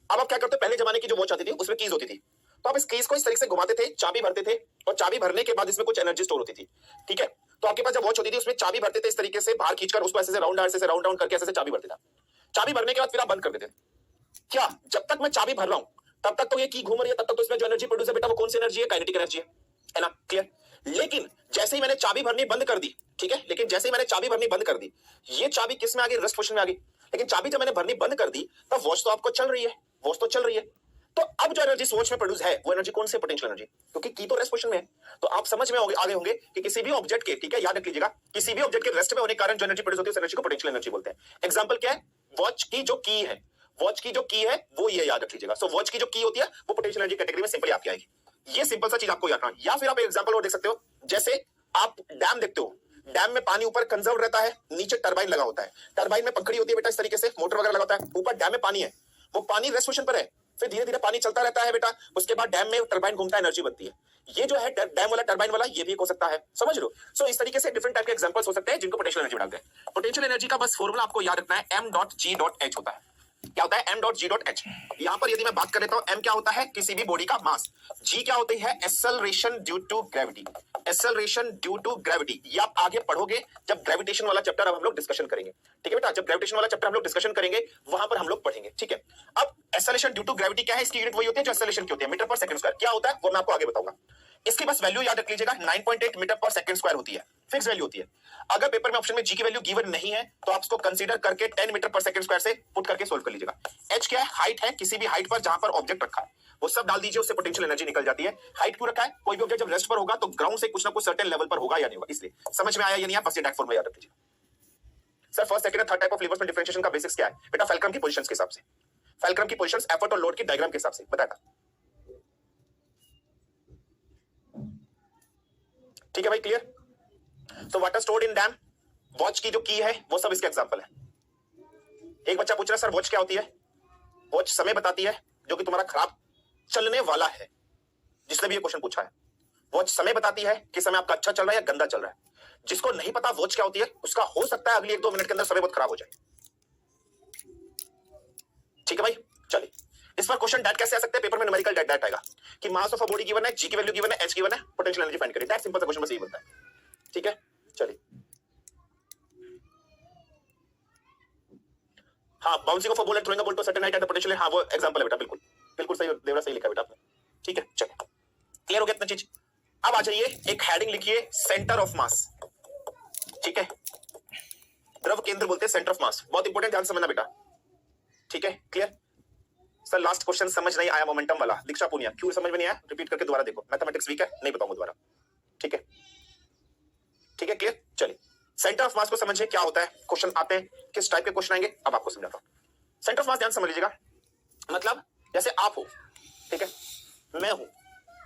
अब आप क्या करते हो, पहले जमाने की जो वॉच आती थी उसमें कीज होती थी, तो आप इस केस को इस तरीके से घुमाते थे, चाबी भरते थे और चाबी भरने के बाद इसमें कुछ एनर्जी स्टोर होती थी, ठीक है। तो आपके पास जब वॉच होती थी उसमें चाबी भरते थे इस तरीके से, बाहर खींचकर उसको ऐसे राउंड डाउन करके ऐसे चाबी भरते था। चाबी भरने के बाद फिर आप बंद कर देते थे। क्या जब तक मैं चाबी भर रहा हूं तब तक तो ये की घूम रही है, तब तक तो इसमें जो एनर्जी प्रोड्यूस है बेटा वो कौन सी एनर्जी है? काइनेटिक एनर्जी है ना, क्लियर। लेकिन जैसे ही मैंने चाबी भरनी बंद कर दी, ठीक है, लेकिन जैसे ही मैंने चाबी भरनी बंद कर दी, ये चाबी किस में आ गई? रेस्ट पोजीशन में आ गई। लेकिन चाबी जब मैंने भरनी बंद कर दी तब वॉच तो आपको चल रही है, वॉच तो चल रही है। तो अब जो एनर्जी वॉच में प्रोड्यूस है वो एनर्जी कौन सी? पोटेंशियल एनर्जी, क्योंकि की तो रेस्ट पोजीशन में है। तो आप समझ में आगे होंगे कि किसी भी ऑब्जेक्ट के, ठीक है, याद रख लीजिएगा, किसी भी ऑब्जेक्ट के रेस्ट में होने के कारण जो एनर्जी प्रोड्यूस होती है उस एनर्जी को पोटेंशियल एनर्जी बोलते हैं। एग्जांपल क्या है? वॉच की जो की है, वॉच की जो की है वो ये याद रख लीजिएगा। सो वॉच की जो की होती है वो पोटेंशियल एनर्जी कैटेगरी में सिंपली आपकी आएगी। ये सिंपल सा चीज आपको याद रखना। या फिर आप एग्जांपल और देख सकते हो, जैसे आप डैम देखते हो, डैम में पानी ऊपर कंजर्व रहता है, नीचे टरबाइन लगा होता है, टरबाइन में पंखड़ी होती है बेटा इस तरीके से, मोटर वगैरह लगा होता है, ऊपर डैम में पानी है, वो पानी रेस्ट पोजीशन पर है, फिर धीरे धीरे पानी चलता रहता है बेटा, उसके बाद डैम में टरबाइन घूमता है, एनर्जी बनती है। ये जो है डैम वाला टरबाइन वाला ये भी हो सकता है, समझ लो। सो इस तरीके से डिफरेंट टाइप के एग्जांपल्स हो सकते हैं जिनको पोटेंशियल एनर्जी डालते हैं। पोटेंशियल एनर्जी का बस फॉर्मूला आपको याद रखना है, m.g.h होता है। क्या होता है? m.g.h। यहां पर यदि मैं बात कर लेता हूं, m क्या होता है? किसी भी बॉडी का मास। g क्या होती है? Acceleration due to gravity, acceleration due to gravity. ये आप आगे पढ़ोगे जब ग्रेविटेशन वाला चैप्टर अब हम लोग डिस्कशन करेंगे, ठीक है बेटा, जब ग्रेविटेशन वाला चैप्टर हम लोग डिस्कशन करेंगे वहां पर हम लोग पढ़ेंगे, ठीक है। अब एक्सेलरेशन ड्यू टू ग्रेविटी क्या है? इसकी यूनिट वही होती है जो एक्सेलरेशन की होती है, मीटर पर सेकंड स्क्वायर। क्या होता है वो मैं आपको आगे बताऊंगा। इसकी बस वैल्यू याद रख लीजिएगा, 9.8 मीटर पर सेकंड स्क्वायर होती है, फिक्स वैल्यू होती है। अगर पेपर में ऑप्शन में जी की वैल्यू गिवन नहीं है तो आप उसको कंसीडर करके 10 मीटर पर सेकंड स्क्वायर से पुट करके सोल्व कर लीजिएगा। एच क्या है? हाइट है, किसी भी हाइट पर जहां पर ऑब्जेक्ट रखा है वो सब डाल दीजिए, उससे पोटेंशियल एनर्जी निकल जाती है। हाइट क्यों रखा है? कोई भी ऑब्जेक्ट जब रेस्ट पर होगा तो ग्राउंड से कुछ ना कुछ सर्टेन लेवल पर होगा या नहीं होगा, इसलिए। समझ में आया या नहीं? आप फर्स्ट एड फॉर्म में याद रख लीजिए। Sir first second third type of levers में डिफरेंशिएशन का बेसिक्स क्या है? बेटा फुलक्रम की पोजीशंस के हिसाब से, फुलक्रम की पोजीशंस एफर्ट और लोड की डायग्राम के हिसाब से बताया था, ठीक है भाई, clear. So water stored in dam, watch की जो की है वो सब इसके एग्जांपल है। एक बच्चा पूछ रहा है सर वॉच क्या होती है? वॉच समय बताती है जो कि तुम्हारा खराब चलने वाला है, जिसने भी ये क्वेश्चन पूछा है। वॉच समय बताती है कि समय आपका अच्छा चल रहा है या गंदा चल रहा है। जिसको नहीं पता वॉच क्या होती है उसका हो सकता है अगली 1-2 मिनट के अंदर समय बहुत खराब हो जाए, ठीक है भाई। चलिए इस पर क्वेश्चन डैट कैसे आ सकते हैं पेपर में? न्यूमेरिकल डैट आएगा कि mass of a body given है, जी की वैल्यू गिवन है, एच गिवन है, पोटेंशियल एनर्जी फाइंड करिए। दैट सिंपल सा क्वेश्चन बस यही बनता है, ठीक है। चलिए हाँ, bouncing of a ball and throwing a ball to certain height at the potential, हाँ वो एग्जांपल है बेटा, बिल्कुल बिल्कुल सही देवरा, सही लिखा बेटा आपने, ठीक है। चलिए क्लियर हो गया इतना चीज। अब आ जाइए एक हेडिंग लिखिए, सेंटर ऑफ मास, ठीक है। द्रव केंद्र बोलते हैं सेंटर ऑफ मास, बहुत इंपॉर्टेंट, ध्यान समझना बेटा, ठीक है, क्लियर। सर लास्ट क्वेश्चन समझ नहीं आया मोमेंटम वाला, दीक्षा पूनिया, क्यों समझ में नहीं आया? रिपीट करके दोबारा देखो, मैथमेटिक्स वीक है, नहीं बताऊंगा दोबारा, ठीक है, ठीक है, क्लियर। चलिए सेंटर ऑफ मास को समझिए क्या होता है। क्वेश्चन आते हैं, किस टाइप के क्वेश्चन आएंगे अब आपको समझाता हूं। सेंटर ऑफ मास ध्यान समझ लीजिएगा, मतलब जैसे आप हो, ठीक है, मैं हूं,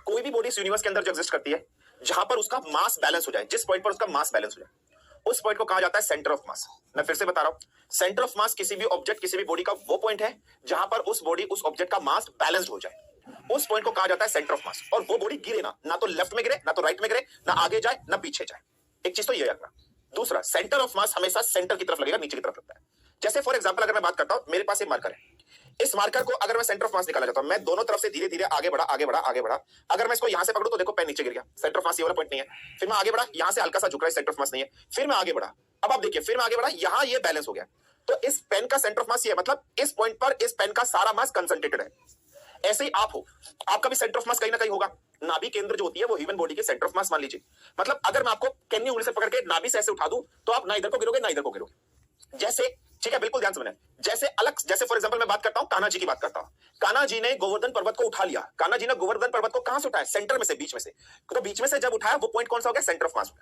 कोई भी बॉडी इस यूनिवर्स के अंदर जो एग्जिस्ट करती है जहां पर उसका मास बैलेंस हो जाए, जिस पॉइंट पर उसका मास बैलेंस हो जाए उस पॉइंट को कहा जाता है सेंटर ऑफ मास। मैं फिर से बता रहा हूं, सेंटर ऑफ मास किसी भी ऑब्जेक्ट, किसी भी बॉडी का वो पॉइंट है जहां पर उस बॉडी, उस ऑब्जेक्ट का मास बैलेंस्ड हो जाए, उस पॉइंट को कहा जाता है सेंटर ऑफ मास। और वो बॉडी गिरे ना तो लेफ्ट में गिरे, ना तो राइट में गिरे, ना आगे जाए ना पीछे जाए, एक चीज तो ये रखना। दूसरा, सेंटर ऑफ मास हमेशा सेंटर की तरफ लगेगा, नीचे की तरफ लगता है। जैसे फॉर एग्जांपल अगर मैं बात करता हूं, मेरे पास एक मार्कर है, इस मार्कर को अगर मैं सेंटर ऑफ मास निकालना चाहता हूं, मैं दोनों तरफ से धीरे धीरे आगे बढ़ा आगे बढ़ा आगे बढ़ा, अगर मैं इसको यहां से पकड़ूं तो देखो पेन नीचे गिर गया, सेंटर ऑफ मास ये वाला पॉइंट नहीं है। फिर मैं आगे बढ़ा, यहां से हल्का सा झुक रहा है, सेंटर ऑफ मास नहीं है। फिर मैं आगे बढ़ा, अब आप देखिए, फिर मैं आगे बढ़ा, यहां ये बैलेंस हो गया, तो इस पेन का सेंटर ऑफ मास ये है, मतलब इस पॉइंट पर इस पेन का सारा मास कंसंट्रेटेड है। ऐसे ही आप हो, आपका भी सेंटर ऑफ मास कहीं ना कहीं होगा। नाभि केंद्र जो होती है वो ह्यूमन बॉडी के सेंटर ऑफ मास मान लीजिए। मतलब अगर मैं आपको कैन्नी उंगली से पकड़ के नाभि से ऐसे उठा दूं तो आप ना इधर को गिरोगे ना इधर को गिरोगे, जैसे, ठीक है, बिल्कुल ध्यान समझना। जैसे अलग, जैसे फॉर एग्जांपल मैं बात करता हूं, कान्हा जी की बात करता हूं। कान्हा जी ने गोवर्धन पर्वत को उठा लिया, कान्हा जी ने गोवर्धन पर्वत को कहां से उठाया? सेंटर में से, बीच में से। तो बीच में से जब उठाया वो पॉइंट कौन सा हो गया? Centre of mass.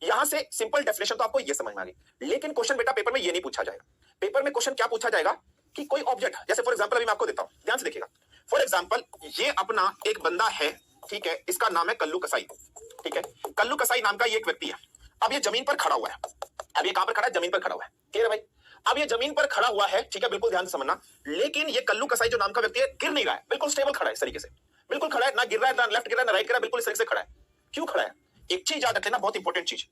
यहां से सिंपल डेफिनेशन तो आपको ये समझ में आ गई। लेकिन क्वेश्चन बेटा पेपर में ये नहीं पूछा जाएगा। पेपर में क्वेश्चन क्या पूछा जाएगा कि कोई ऑब्जेक्ट, जैसे फॉर एग्जांपल अभी मैं आपको देता हूं, ध्यान से देखिएगा। फॉर एग्जांपल ये अपना एक बंदा है, ठीक है, इसका नाम है कल्लू कसाई, ठीक है, कल्लू कसाई नाम का ये एक व्यक्ति है। अब ये जमीन पर खड़ा हुआ है, अब ये कहां पर खड़ा है? जमीन पर खड़ा हुआ है, ठीक है भाई। अब ये जमीन पर खड़ा हुआ है, ठीक है, बिल्कुल ध्यान से समझना। लेकिन ये कल्लू कसाई जो नाम का व्यक्ति है गिर नहीं रहा है, बिल्कुल स्टेबल खड़ा है, इस तरीके से बिल्कुल खड़ा है, ना गिर रहा है, ना लेफ्ट गिर रहा है, ना राइट गिर रहा है, बिल्कुल इस तरीके से खड़ा है। क्यों खड़ा है? एक चीज याद रखना, बहुत इंपॉर्टेंट चीज,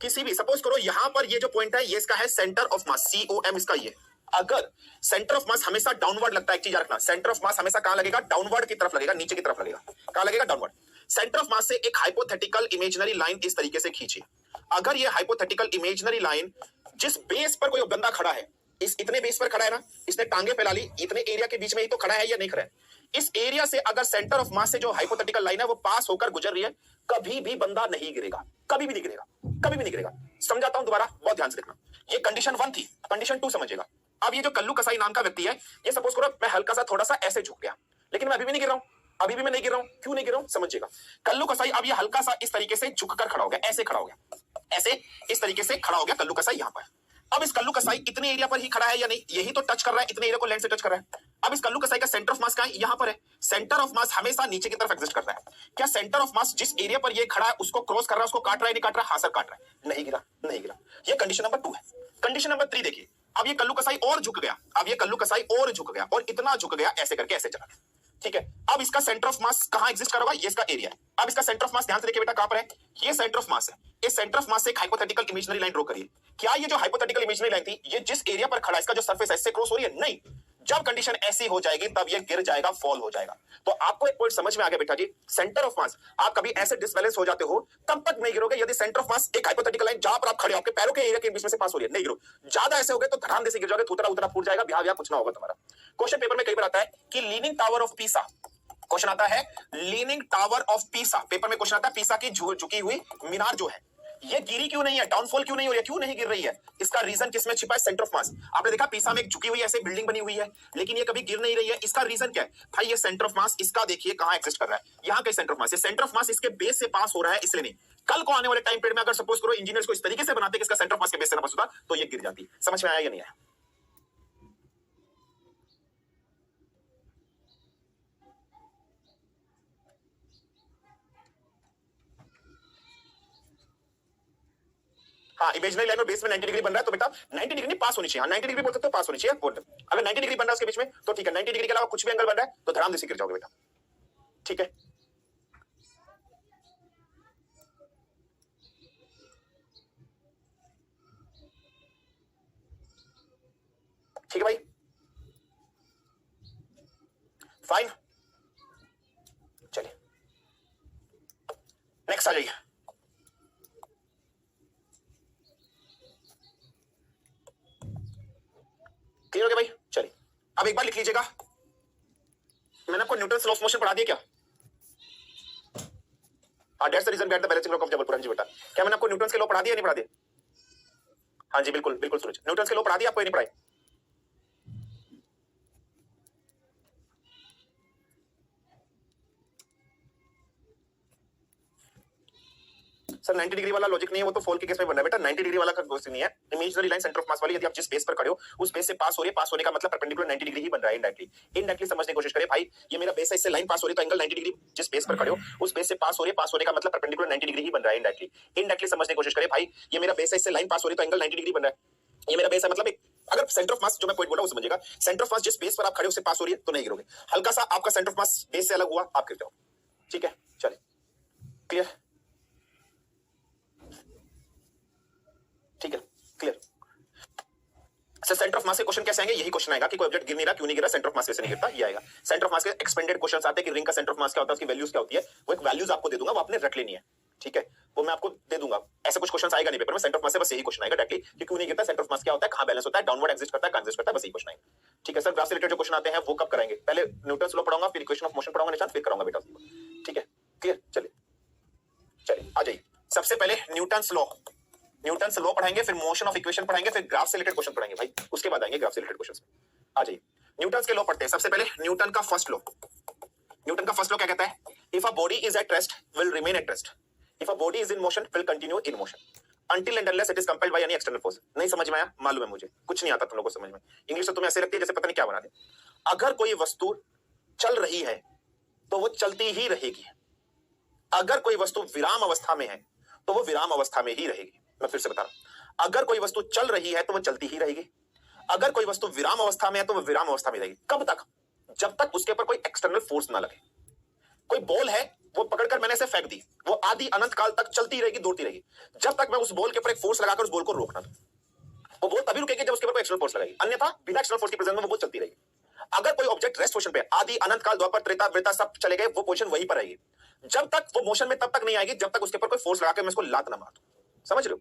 किसी भी, सपोज करो यहां पर ये जो पॉइंट है ये इसका है सेंटर ऑफ मास, COM इसका ये, अगर सेंटर ऑफ मास हमेशा डाउनवर्ड लगता है, एक चीज याद रखना, सेंटर ऑफ मास हमेशा कहां लगेगा? डाउनवर्ड की तरफ लगेगा, नीचे की तरफ लगेगा। कहां लगेगा? डाउनवर्ड। सेंटर ऑफ मास से एक हाइपोथेटिकल इमेजिनरी लाइन इस तरीके से खींचिए। अगर ये हाइपोथेटिकल इमेजिनरी लाइन जिस बेस पर कोई बंदा खड़ा है, इस इतने बेस पर खड़ा है ना, इसने टांगे फैला ली, इतने एरिया के बीच में ही तो खड़ा है या नहीं खड़ा है, इस एरिया से अगर सेंटर ऑफ मास से जो हाइपोथेटिकल लाइन है वो पास होकर गुजर रही है, कभी भी बंदा नहीं गिरेगा, कभी भी नहीं गिरेगा, कभी भी नहीं गिरेगा। समझाता हूं दोबारा, बहुत ध्यान से देखना। ये कंडीशन 1 थी, कंडीशन 2 समझिएगा। अब ये जो कल्लू कसाई नाम का व्यक्ति है, ये सपोज करो मैं हल्का सा थोड़ा सा ऐसे झुक गया, लेकिन मैं अभी भी नहीं गिर रहा हूं, अभी भी मैं नहीं गिर रहा हूं। क्यों नहीं गिर रहा हूं? समझिएगा। कल्लू कसाई अब ये हल्का सा इस तरीके से झुककर खड़ा हो गया, ऐसे खड़ा हो गया, ऐसे इस तरीके से खड़ा हो गया कल्लू कसाई यहां पर। अब इस कल्लू कसाई इतने एरिया पर ही खड़ा है या नहीं? यही तो टच कर रहा है, इतने एरिया को लेंस से टच कर रहा है। अब इस कल्लू कसाई का सेंटर ऑफ मास कहां है? यहां पर है। सेंटर ऑफ मास हमेशा नीचे की तरफ एग्जिस्ट करता है। क्या सेंटर ऑफ मास जिस एरिया पर ये खड़ा है उसको क्रॉस कर रहा है, उसको काट रहा है, नहीं काट रहा? हां सर, काट रहा है। नहीं गिरा, नहीं गिरा। ये कंडीशन नंबर 2 है। कंडीशन नंबर 3 देखिए, अब ये कल्लू कसाई और झुक गया, अब ये कल्लू कसाई और झुक गया, और इतना झुक गया, ऐसे करके ऐसे चला। ठीक है, अब इसका सेंटर ऑफ मास कहां एग्जिस्ट कर रहा है? ये इसका एरिया है। अब इसका सेंटर ऑफ मास ध्यान से देखिए बेटा, कहां पर है? ये सेंटर ऑफ मास है। इस सेंटर ऑफ मास से एक हाइपोथेटिकल इमेजिनरी लाइन ड्रॉ करिए। क्या ये जो हाइपोथेटिकल इमेजिनरी लाइन थी, ये जिस एरिया पर खड़ा है, इसका जो सरफेस है, इससे क्रॉस हो रही है? नहीं। जब कंडीशन ऐसी हो जाएगी तब ये गिर जाएगा, फॉल हो जाएगा। तो आपको एक पॉइंट समझ में आ गया बेटा जी, सेंटर ऑफ मास, आप कभी ऐसे डिसबैलेंस हो जाते हो तब तक नहीं गिरोगे यदि सेंटर ऑफ मास एक हाइपोथेटिकल लाइन जहां पर आप खड़े हो, आपके पैरों के एरिया के बीच में से पास हो रही है, नहीं गिरो। ज्यादा ऐसे हो गए तो धड़ाम जैसे गिर जाओगे, थूतरा उतरा फूट जाएगा, ब्याह कुछ ना होगा तुम्हारा। क्वेश्चन पेपर में कई बार आता है कि leaning tower of Pisa, question आता है leaning tower of Pisa, paper में क्वेश्चन आता है पीसा की झुकी हुई मीनार जो है, ये गिरी क्यों नहीं है? डाउनफॉल क्यों नहीं हो रही है? क्यों नहीं गिर रही है? इसका रीजन किसमें छिपा है? Centre of mass. आपने देखा पीसा में एक झुकी हुई ऐसे बिल्डिंग बनी हुई है, लेकिन ये कभी गिर नहीं रही है। इसका रीजन क्या है भाई? ये सेंटर ऑफ मास इसका देखिए कहां एग्जिस्ट कर रहा है, यहां कहीं सेंटर ऑफ मास। ये सेंटर ऑफ मास इसके बेस से पास हो रहा है, इसलिए नहीं। कल को आने वाले टाइम पीरियड में अगर सपोज करो इंजीनियर्स को इस तरीके से बनाते कि इसका सेंटर ऑफ मास के बेस से ना पास होता, तो ये गिर जाती। समझ में आया या नहीं आया? हाँ, इमेजिनरी लाइन और बेस में 90 डिग्री बन रहा है, तो बेटा 90 डिग्री नहीं, पास होनी चाहिए। हाँ, 90 डिग्री बोल सकते हो, पास होनी चाहिए। अगर 90 डिग्री बन रहा है उसके बीच में तो ठीक है, 90 डिग्री के अलावा कुछ भी एंगल बन रहा है तो धड़ाम जैसे गिर जाओगे बेटा। ठीक है, ठीक है भाई, फाइन। चलिए नेक्स्ट आ जाइए। क्लियर हो गया भाई? चलिए अब एक बार लिख लीजिएगा, मैंने आपको न्यूटन लॉ ऑफ मोशन पढ़ा दिया क्या? हाँ, that's the reason behind the balancing law of Jabalpur. जी बेटा, क्या मैंने आपको न्यूटन के लॉ पढ़ा दिया, नहीं पढ़ा दिया? हाँ जी, बिल्कुल बिल्कुल सूरज, न्यूटन के लॉ पढ़ा दिया आपको, नहीं पढ़ाई? सर 90 डिग्री वाला लॉजिक नहीं है, वो तो फॉल के केस में बन रहा है बेटा। 90 डिग्री वाला का क्वेश्चन नहीं है। Imaginary line centre of mass वाली, यदि आप जिस बेस पर खड़े हो उस बेस से पास हो रही है, पास होने का मतलब परपेंडिकुलर 90 डिग्री ही बन रहा है। इनडायरेक्टली समझने की कोशिश करें भाई, ये मेरा बेस है, इससे लाइन पास हो रही है तो एंगल 90 डिग्री जिस बेस पर खड़े हो उस बेस से पास हो रही है, पास होने का मतलब परपेंडिकुलर 90 डिग्री ही बन रहा है। इनडायरेक्टली समझने की कोशिश करें भाई, ये मेरा बेस है, इससे लाइन पास हो रही है तो एंगल 90 डिग्री बन रहा है। ये मेरा बेस है, मतलब एक अगर सेंटर ऑफ मास जो मैं पॉइंट बोल रहा हूं समझिएगा, सेंटर ऑफ मास जिस बेस पर आप खड़े हो उससे पास हो रही है तो नहीं गिरोगे। हल्का सा आपका सेंटर ऑफ मास बेस से अलग हुआ, आप गिर जाओ। ठीक है, चलिए क्लियर? ठीक है, क्लियर। सेंटर ऑफ मास के क्वेश्चन कैसे आएंगे? यही क्वेश्चन आएगा कि कोई ऑब्जेक्ट गिर नहीं रहा, क्यों नहीं गिर रहा, सेंटर ऑफ मास कैसे नहीं गिरता, ये आएगा। सेंटर ऑफ मास के एक्सपेंडेड क्वेश्चंस आते हैं कि रिंग का सेंटर ऑफ मास क्या होता है, उसकी वैल्यूज क्या होती है, वो एक वैल्यूज आपको दे दूंगा, वो आपने रख लेनी है। ठीक है, वो मैं आपको दे दूंगा। ऐसे कुछ क्वेश्चन आएगा नहीं पेपर में, सेंटर ऑफ मास से बस यही क्वेश्चन आएगा डायरेक्टली कि क्यों नहीं गिरता, सेंटर ऑफ मास क्या होता है, कहां बैलेंस होता है, डाउनवर्ड एग्जिस्ट करता है, कहां एग्जिस्ट करता है, बस यही क्वेश्चन आएगा। ठीक है सर, ग्राफ से रिलेटेड जो क्वेश्चन आते हैं वो कब कराएंगे? पहले न्यूटन लॉ पढ़ाऊंगा, फिर इक्वेशन ऑफ मोशन पढ़ाऊंगा निशान, फिर कराऊंगा बेटा। ठीक है, क्लियर? चलिए चलिए आ जाइए। सबसे पहले न्यूटन लॉ पढ़ाएंगे, फिर मोशन ऑफ इक्वेशन पढ़ाएंगे, फिर ग्राफ से रिलेटेड क्वेश्चन पढ़ाएंगे भाई, उसके बाद आएंगे ग्राफ से रिलेटेड क्वेश्चंस। आ जाइए, न्यूटन के लॉ पढ़ते हैं। सबसे पहले न्यूटन का फर्स्ट लॉ। न्यूटन का फर्स्ट लॉ क्या कहता है? If a body is at rest will remain at rest, if a body is in motion will continue in motion until and unless it is compelled by any external force। नहीं समझ में आया? मालूम है मुझे, कुछ नहीं आता तुम लोगों को समझ में। इंग्लिश तो तुम्हें ऐसे लगती है जैसे पता नहीं क्या बना दे। अगर कोई वस्तु चल रही है तो वो चलती ही रहेगी, अगर कोई वस्तु विराम अवस्था में है तो वो विराम अवस्था में ही रहेगी। मैं फिर से बता रहा हूं, अगर कोई वस्तु चल रही है तो वो चलती ही रहेगी, अगर कोई वस्तु विराम अवस्था में है तो वो विराम अवस्था में रहेगी। कब तक? जब तक उसके ऊपर कोई एक्सटर्नल फोर्स ना लगे। कोई बॉल है, वो पकड़कर मैंने इसे फेंक दी, वो आदि अनंत काल तक चलती रहेगी, दौड़ती रहेगी, जब तक मैं उस बॉल के ऊपर एक फोर्स लगाकर उस बॉल को रोकना दूं। वो बोल तभी रुकेगी जब उसके ऊपर कोई एक्सटर्नल फोर्स लगेगी, अन्यथा बिना एक्सटर्नल फोर्स की प्रेजेंस में वो बोल चलती रहेगी। अगर कोई ऑब्जेक्ट रेस्ट पोजीशन पे, आदि अनंत काल द्वापर त्रेता वृता सब चले गए, वो पोजीशन वहीं पर आएगी। जब तक वो मोशन में तब तक नहीं आएगी जब तक उसके ऊपर कोई फोर्स लगा के मैं उसको लात ना मार दूं। समझ रहे हो?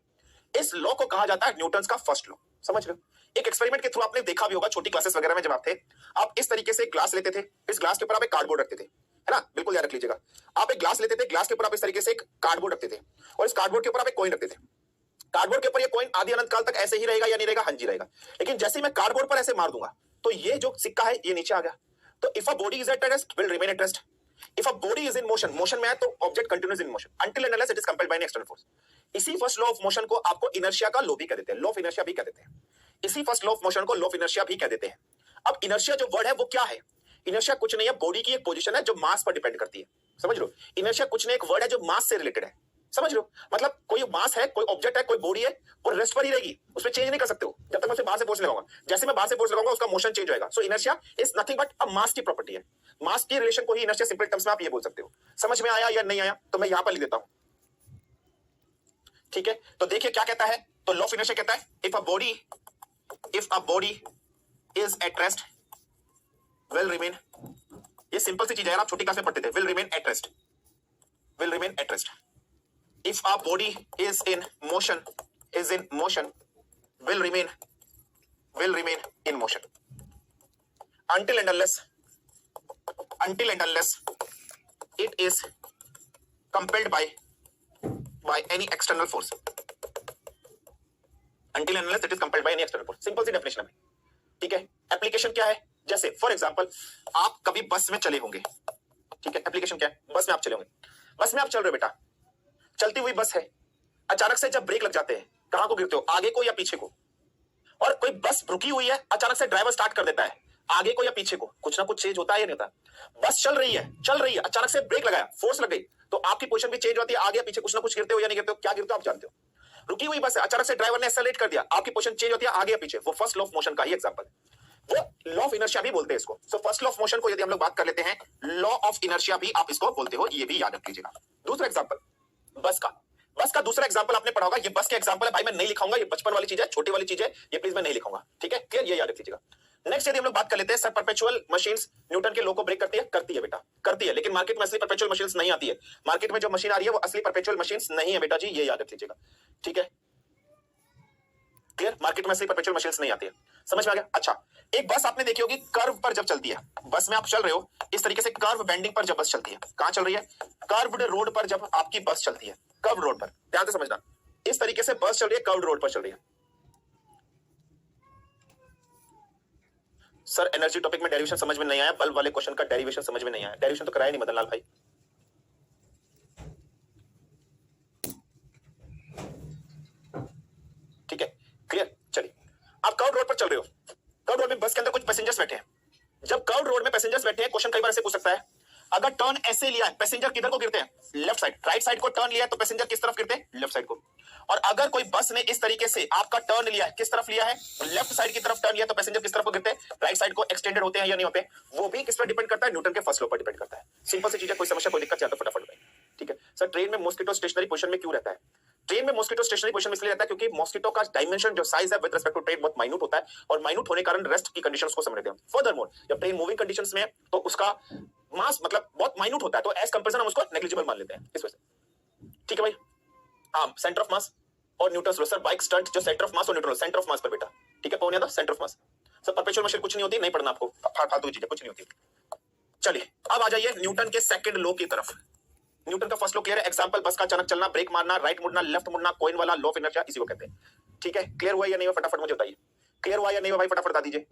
इस लॉ को कहा जाता है न्यूटन का फर्स्ट लॉ। समझ रहे हो? एक एक्सपेरिमेंट के थ्रू आपने देखा भी होगा, छोटी क्लासेस वगैरह में जब आप थे, आप इस तरीके से ग्लास लेते थे, इस ग्लास के ऊपर आप एक कार्डबोर्ड रखते थे, है ना? बिल्कुल याद रख लीजिएगा। आप एक ग्लास लेते थे, ग्लास के ऊपर आप इस तरीके से एक कार्डबोर्ड रखते थे, और इस कार्डबोर्ड के ऊपर आप एक कॉइन रखते थे। कार्डबोर्ड के ऊपर ये कॉइन आदि अनंत काल तक ऐसे ही रहेगा या नहीं रहेगा? हाँ जी रहेगा। लेकिन जैसे ही मैं कार्डबोर्ड पर ऐसे मार दूंगा तो ये जो सिक्का है ये नीचे आ गया। तो if a body is at rest will remain at rest, if a body is in motion, motion में है तो object continuous in motion until and unless it is compelled bye an external force. इसी first law of motion को आपको inertia का law भी कह देते हैं, लॉ ऑफ इनर्शिया भी कह देते हैं। इसी फर्स्ट लॉ ऑफ मोशन को लॉ ऑफ इनर्शिया भी कह देते हैं। अब इनर्शिया जो वर्ड है वो क्या है? इनर्शिया कुछ नहीं है, बॉडी की एक पोजीशन है जो मास पर डिपेंड करती है। समझ लो, इनर्शिया कुछ नहीं, एक वर्ड है जो मास से रिलेटेड है। समझ लो, मतलब कोई मास है, कोई ऑब्जेक्ट है, कोई बॉडी है, वो रेस्ट पर ही रहेगी, उसमें चेंज नहीं कर सकते हो जब तक मैं उसे बाहर से फोर्स लगाऊंगा। जैसे मैं बाहर से फोर्स लगाऊंगा उसका मोशन चेंज होगा। सो इनर्शिया इज नथिंग बट अ मास की प्रॉपर्टी है। मास की रिलेशन को ही इनर्शिया सिंपल टर्म्स में आप ये बोल सकते हो। समझ में आया या नहीं आया? तो मैं यहां पर लिख देता हूं, ठीक है? तो देखिए क्या कहता है, तो लॉ ऑफ इनर्शिया कहता है if a body is at rest will remain, ये सिंपल सी चीज है यार, आप छोटी क्लास में पढ़ते थे, will remain at rest, will remain at rest. If a body is in motion, will remain in motion until and unless it is compelled by any external force. Until and unless it is compelled by any external force. Simple सी definition है, ठीक है? Application क्या है? जैसे for example आप कभी बस में चले होंगे, ठीक है? एप्लीकेशन क्या है? बस में आप चले होंगे, बस में आप चल रहे हो बेटा, चलती हुई बस है, अचानक से जब ब्रेक लग जाते हैं कहां को गिरते हो, आगे को या पीछे को? और कोई बस रुकी हुई है, अचानक से ड्राइवर स्टार्ट कर देता है, आगे को या पीछे को? कुछ ना कुछ चेंज होता है या नहीं होता? बस चल रही है, अचानक से ब्रेक लगाया, फोर्स लग गई, तो आपकी पोजीशन भी चेंज होती है, आगे या पीछे कुछ ना कुछ गिरते हो या नहीं गिरते हो? क्या गिरते हो आप जानते हो? रुकी हुई बस है, अचानक से ड्राइवर ने एक्सेलरेट कर दिया, आपकी पोजीशन चेंज होती है, आगे या पीछे। वो फर्स्ट लॉ ऑफ मोशन का ही एग्जांपल, वो लॉ ऑफ इनर्शिया भी बोलते हैं इसको। So first law of motion को यदि हम लोग बात कर लेते हैं, लॉ ऑफ इनर्शिया भी आप इसको बोलते हो, ये भी याद रख लीजिएगा। दूसरा एग्जांपल बस का दूसरा एग्जांपल आपने पढ़ा होगा, ये बस के एग्जांपल है भाई, मैं नहीं लिखाऊंगा, ये बचपन वाली चीज है, छोटी वाली चीज है, ये प्लीज मैं नहीं लिखाऊंगा, ठीक है? क्लियर? ये याद रख लीजिएगा। नेक्स्ट यदि हम लोग बात कर लेते हैं, सर परपेचुअल मशीन्स न्यूटन के लॉ को ब्रेक करती है? करती है बेटा, करती है, लेकिन मार्केट में असली परपेचुअल मशीन्स नहीं आती है। मार्केट में जो मशीन आ रही है वो असली परपेचुअल मशीन्स नहीं है बेटा जी, ये याद रख लीजिएगा, ठीक है? क्लियर? मार्केट में असली परपेचुअल मशीन्स नहीं आती है। समझ में आ गया? अच्छा, एक बस आपने देखी होगी कर्व पर जब चलती है, बस में आप चल रहे हो, इस तरीके से कर्व बेंडिंग पर जब बस चलती है, कहां चल रही है? कर्व्ड रोड पर जब आपकी बस चलती है, कर्व्ड रोड पर, ध्यान से समझना, इस तरीके से बस चल रही है, कर्व्ड रोड पर चल रही है। सर एनर्जी टॉपिक में डेरिवेशन समझ में नहीं आया, बल्ब वाले क्वेश्चन का डेरिवेशन समझ में नहीं आया। डेरिवेशन तो कराया नहीं मदन लाल भाई। ठीक है, क्लियर? चलिए, आप कर्व्ड रोड पर चल रहे हो, कर्व्ड रोड में बस के अंदर कुछ पैसेंजर्स बैठे हैं। जब कर्व्ड रोड में पैसेंजर्स बैठे हैं, क्वेश्चन कई बार ऐसे पूछ सकता है, अगर टर्न ऐसे लिया है, पैसेंजर किधर को गिरते हैं? Left side. राइट साइड को टर्न लिया है तो पैसेंजर किस तरफ गिरते हैं? लेफ्ट साइड को। और अगर कोई बस ने इस तरीके से आपका टर्न लिया है, किस तरफ लिया है? लेफ्ट साइड की तरफ टर्न लिया, तो पैसेंजर किस तरफ को गिरते हैं? राइट साइड को। एक्सटेंडेड होते हैं या नहीं होते? वो भी किस पर डिपेंड करता है? न्यूटन के फर्स्ट लॉ पर डिपेंड करता है। सिंपल सी चीज है, कोई समस्या कोई दिक्कत ज्यादा फटाफट बताइए, ठीक है? सर ट्रेन में मॉस्किटो स्टेशनरी पोजीशन में क्यों रहता है? ट्रेन में मॉस्किटो स्टेशनरी पोजीशन में इसलिए रहता है क्योंकि मॉस्किटो का डायमेंशन जो साइज है विद रिस्पेक्ट टू ट्रेन बहुत माइन्यूट होता है, और माइन्यूट होने के कारण रेस्ट की कंडीशंस को समझ लेते हैं। फर्दरमोर जब ट्रेन मूविंग कंडीशंस में है तो उसका मास मतलब बहुत माइन्यूट होता है, तो एज कंपैरिजन हम उसको नेग्लिजिबल मान लेते हैं इस वजह से, ठीक है भाई? हाँ, सेंटर ऑफ मास और Newton law. Sir bike stunt जो सेंटर ऑफ मास और Newton law, centre of mass पर बेटा, ठीक है? पौने centre of mass. Sir perpetual machine कुछ नहीं होती, नहीं पढ़ना आपको, फालतू चीजें कुछ नहीं होती। चलिए अब आ जाइए न्यूटन के सेकंड लॉ की तरफ। न्यूटन का फर्स्ट लॉ क्लियर है? एग्जांपल बस का अचानक चलना, ब्रेक मारना, राइट मुड़ना, लेफ्ट मुड़ना, कॉइन वाला लॉ ऑफ इनर्शिया, इसी को कहते हैं, ठीक है? क्लियर हुआ या नहीं हुआ फटाफट मुझे बताइए, क्लियर हुआ या नहीं हुआ भाई? फटाफट बता दीजिए,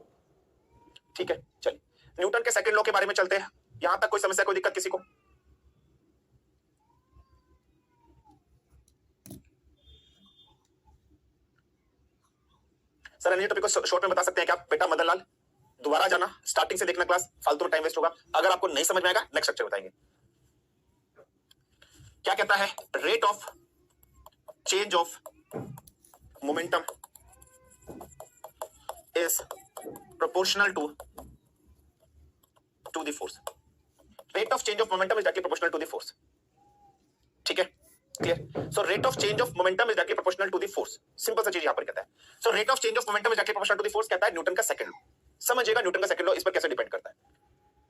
ठीक है? चलिए न्यूटन के सेकंड लॉ के बारे में चलते हैं। यहां तक कोई समस्या, कोई दिक्कत किसी को? सर एनर्जी टॉपिक को शॉर्ट में बता सकते हैं क्या बेटा? मदन लाल दोबारा जाना, स्टार्टिंग से देखना क्लास, फालतू में टाइम वेस्ट होगा। अगर आपको नहीं समझ में आएगा नेक्स्ट लेक्चर बताएंगे। क्या कहता है? Rate of change of momentum is proportional to the force. Rate of change of momentum is directly proportional to the force, ठीक है? Clear? So rate of change of momentum is directly proportional to the force. Simple सा चीज यहां पर कहता है। So rate of change of momentum is directly proportional to the force कहता है न्यूटन का सेकंड लॉ। समझिएगा न्यूटन का सेकंड लॉ इस पर कैसे डिपेंड करता है।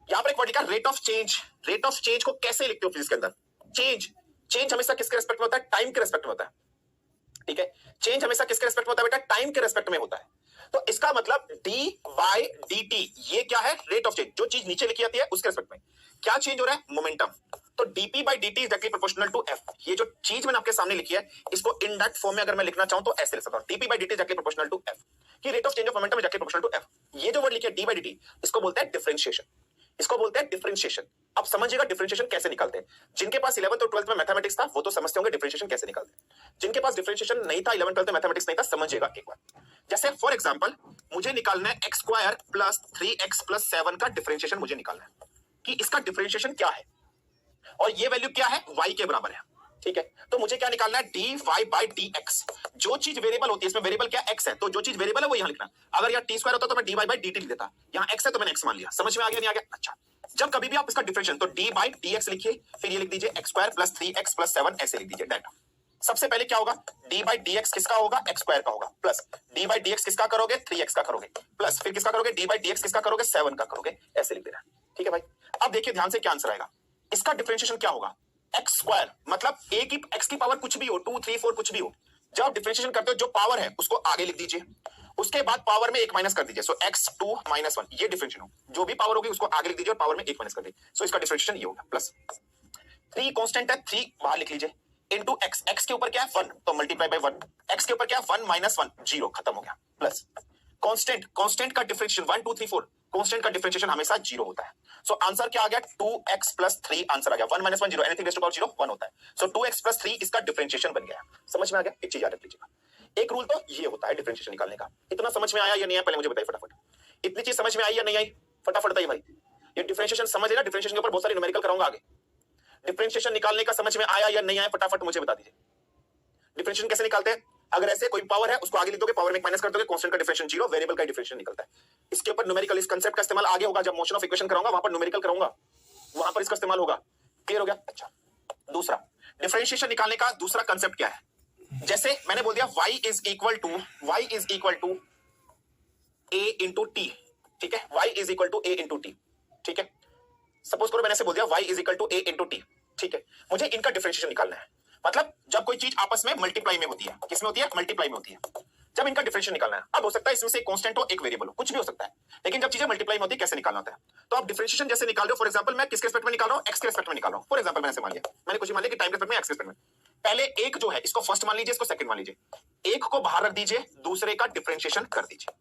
यहां पर एक वर्ड लिखा rate of change. Rate of change को कैसे लिखते हो फिजिक्स के अंदर? चेंज, चेंज हमेशा किसके रेस्पेक्ट में होता है? टाइम के रेस्पेक्ट में होता है। ठीक है, चेंज हमेशा किसके रेस्पेक्ट में होता है बेटा? टाइम के रेस्पेक्ट में होता है। तो इसका मतलब डी बाय डी टी ये क्या है? Rate of change. जो चीज नीचे लिखी जाती है उसके रेस्पेक्ट में क्या चेंज हो रहा है? मोमेंटम। तो dp by D T is directly proportional to F. ये जो चीज मैंने आपके सामने लिखी है इसको इनडायरेक्ट फॉर्म में अगर मैं लिखना चाहूं तो ऐसे लिख सकता हूं, DP by D T is directly proportional to F. कि rate of change of momentum is directly proportional to F. ये जो वर्ड लिखा है डी बाय डी टी इसको बोलते हैं डिफरेंशिएशन। इसको बोलते हैं डिफरेंशिएशन। अब समझिएगा डिफरेंशिएशन कैसे निकालते हैं। जिनके पास 11th और 12th में मैथमेटिक्स था वो तो समझते होंगे डिफरेंशिएशन कैसे निकालते हैं। जिनके पास डिफरेंशिएशन नहीं था 11th 12th में मैथमेटिक्स नहीं था, समझिएगा एक बार। जैसे फॉर एग्जांपल मुझे निकालना है x square plus 3x plus 7 का डिफरेंशिएशन मुझे निकालना है कि इसका डिफरेंशिएशन क्या है और ये वैल्यू क्या है? y के बराबर है। ठीक है, तो मुझे क्या निकालना है? dy by dx। जो चीज वेरिएबल होती है इसमें वेरिएबल क्या? x है, तो जो चीज वेरिएबल है वो यहां लिखना। अगर यहाँ t स्क्वायर होता तो मैं dy बाई dt लिख देता। यहाँ x है तो मैंने x मान लिया। समझ में आ गया नहीं आ गया? अच्छा, जब कभी भी आप इसका डिफरेंशिएशन तो dy बाई dx लिखिए, फिर ये लिख दीजिए x square plus 3x plus 7 ऐसे लिख दीजिए डायरेक्ट। सबसे पहले क्या होगा? डी बाई डी एक्स किसका होगा? एक्स स्क्वायर का होगा, plus D by D x किसका करोगे? 3x का करोगे, प्लस फिर किसका करोगे? डी बाई डी एक्स किसका करोगे? 7 का करोगे, ऐसे लिख देना। ठीक है भाई, अब देखिए ध्यान से क्या आंसर आएगा। इसका डिफरेंशिएशन क्या होगा? एक्स स्क्वायर मतलब ए की एक्स की पावर कुछ भी हो, 2 3 4 कुछ भी हो, जब डिफरेंशिएशन करते हो जो पावर है उसको आगे लिख दीजिए, उसके बाद पावर में 1 माइनस कर दीजिए। सो x2 माइनस 1 ये डिफरेंशिएशन हो, जो भी पावर होगी उसको आगे लिख दीजिए और पावर में 1 माइनस कर दीजिए। सो इसका डिफरेंशिएशन ये होगा, प्लस 3 कांस्टेंट है, 3 बाहर लिख लीजिए, इनटू x, x के ऊपर क्या है? 1, तो मल्टीप्लाई बाय 1, x के ऊपर क्या है? 1 माइनस 1 0, खत्म हो गया, प्लस कांस्टेंट, कांस्टेंट का डिफरेंशिएशन 1 2 3 4, कांस्टेंट का डिफरेंशिएशन हमेशा 0 होता है। सो आंसर क्या आ गया? 2x प्लस 3 आंसर आ गया। 1 minus 1 0, anything raise to power 0 1 होता है। सो 2x प्लस 3 इसका डिफरेंशिएशन बन गया। समझ में आ गया? एक चीज याद रख लीजिएगा, एक रूल तो ये होता है डिफरेंशिएशन निकालने का। इतना समझ में आया या नहीं आया पहले मुझे बताइए फटाफट। इतनी चीज समझ में आई या नहीं आई? फटाफट बताइए भाई। ये डिफरेंशिएशन समझ है ना? डिफरेंशिएशन के ऊपर बहुत सारी न्यूमेरिकल कराऊंगा आगे। डिफरेंशिएशन निकालने का समझ में आया या नहीं आया फटाफट मुझे बता दीजिए। डिफरेंशिएशन कैसे निकालते हैं? अगर ऐसे कोई पावर है उसको आगे लिख दोगे, पावर में 1 माइनस कर दोगे, कांस्टेंट का डिफरेंशिएशन 0, वेरिएबल का डिफरेंशिएशन निकलता है। इसके ऊपर न्यूमेरिकल इस कांसेप्ट का इस्तेमाल आगे होगा, जब मोशन ऑफ इक्वेशन कराऊंगा वहां पर न्यूमेरिकल कराऊंगा, वहां पर इसका इस्तेमाल होगा। क्लियर हो गया? अच्छा, दूसरा डिफरेंशिएशन निकालने का दूसरा कांसेप्ट क्या है? जैसे मैंने बोल दिया y is equal to a into t. ठीक है, y is equal to a into t. ठीक है, सपोज करो मैंने ऐसे बोल दिया y is equal to a into t. ठीक है, मुझे इनका डिफरेंशिएशन निकालना है। मतलब जब कोई चीज आपस में मल्टीप्लाई में होती है, किसमें होती है? मल्टीप्लाई में होती है। जब इनका डिफरेंशिएशन निकालना है, अब हो सकता है इसमें से एक कांस्टेंट हो, एक वेरिएबल हो, कुछ भी हो सकता है, लेकिन जब चीजें मल्टीप्लाई में होती है कैसे निकालना होता है? तो आप डिफरेंशिएशन जैसे निकाल रहे हो, फॉर एग्जांपल मैं किसके रिस्पेक्ट में निकाल रहा हूं? एक्स के रिस्पेक्ट में निकाल रहा हूं। फॉर एग्जांपल मैंने ऐसे मान लिया, मैंने कुछ मान लिया कि टाइम के रिस्पेक्ट में एक्स के रिस्पेक्ट में। पहले एक जो है इसको फर्स्ट मान लीजिए, इसको सेकंड मान लीजिए। एक को बाहर रख दीजिए, दूसरे का डिफरेंशिएशन कर दीजिए।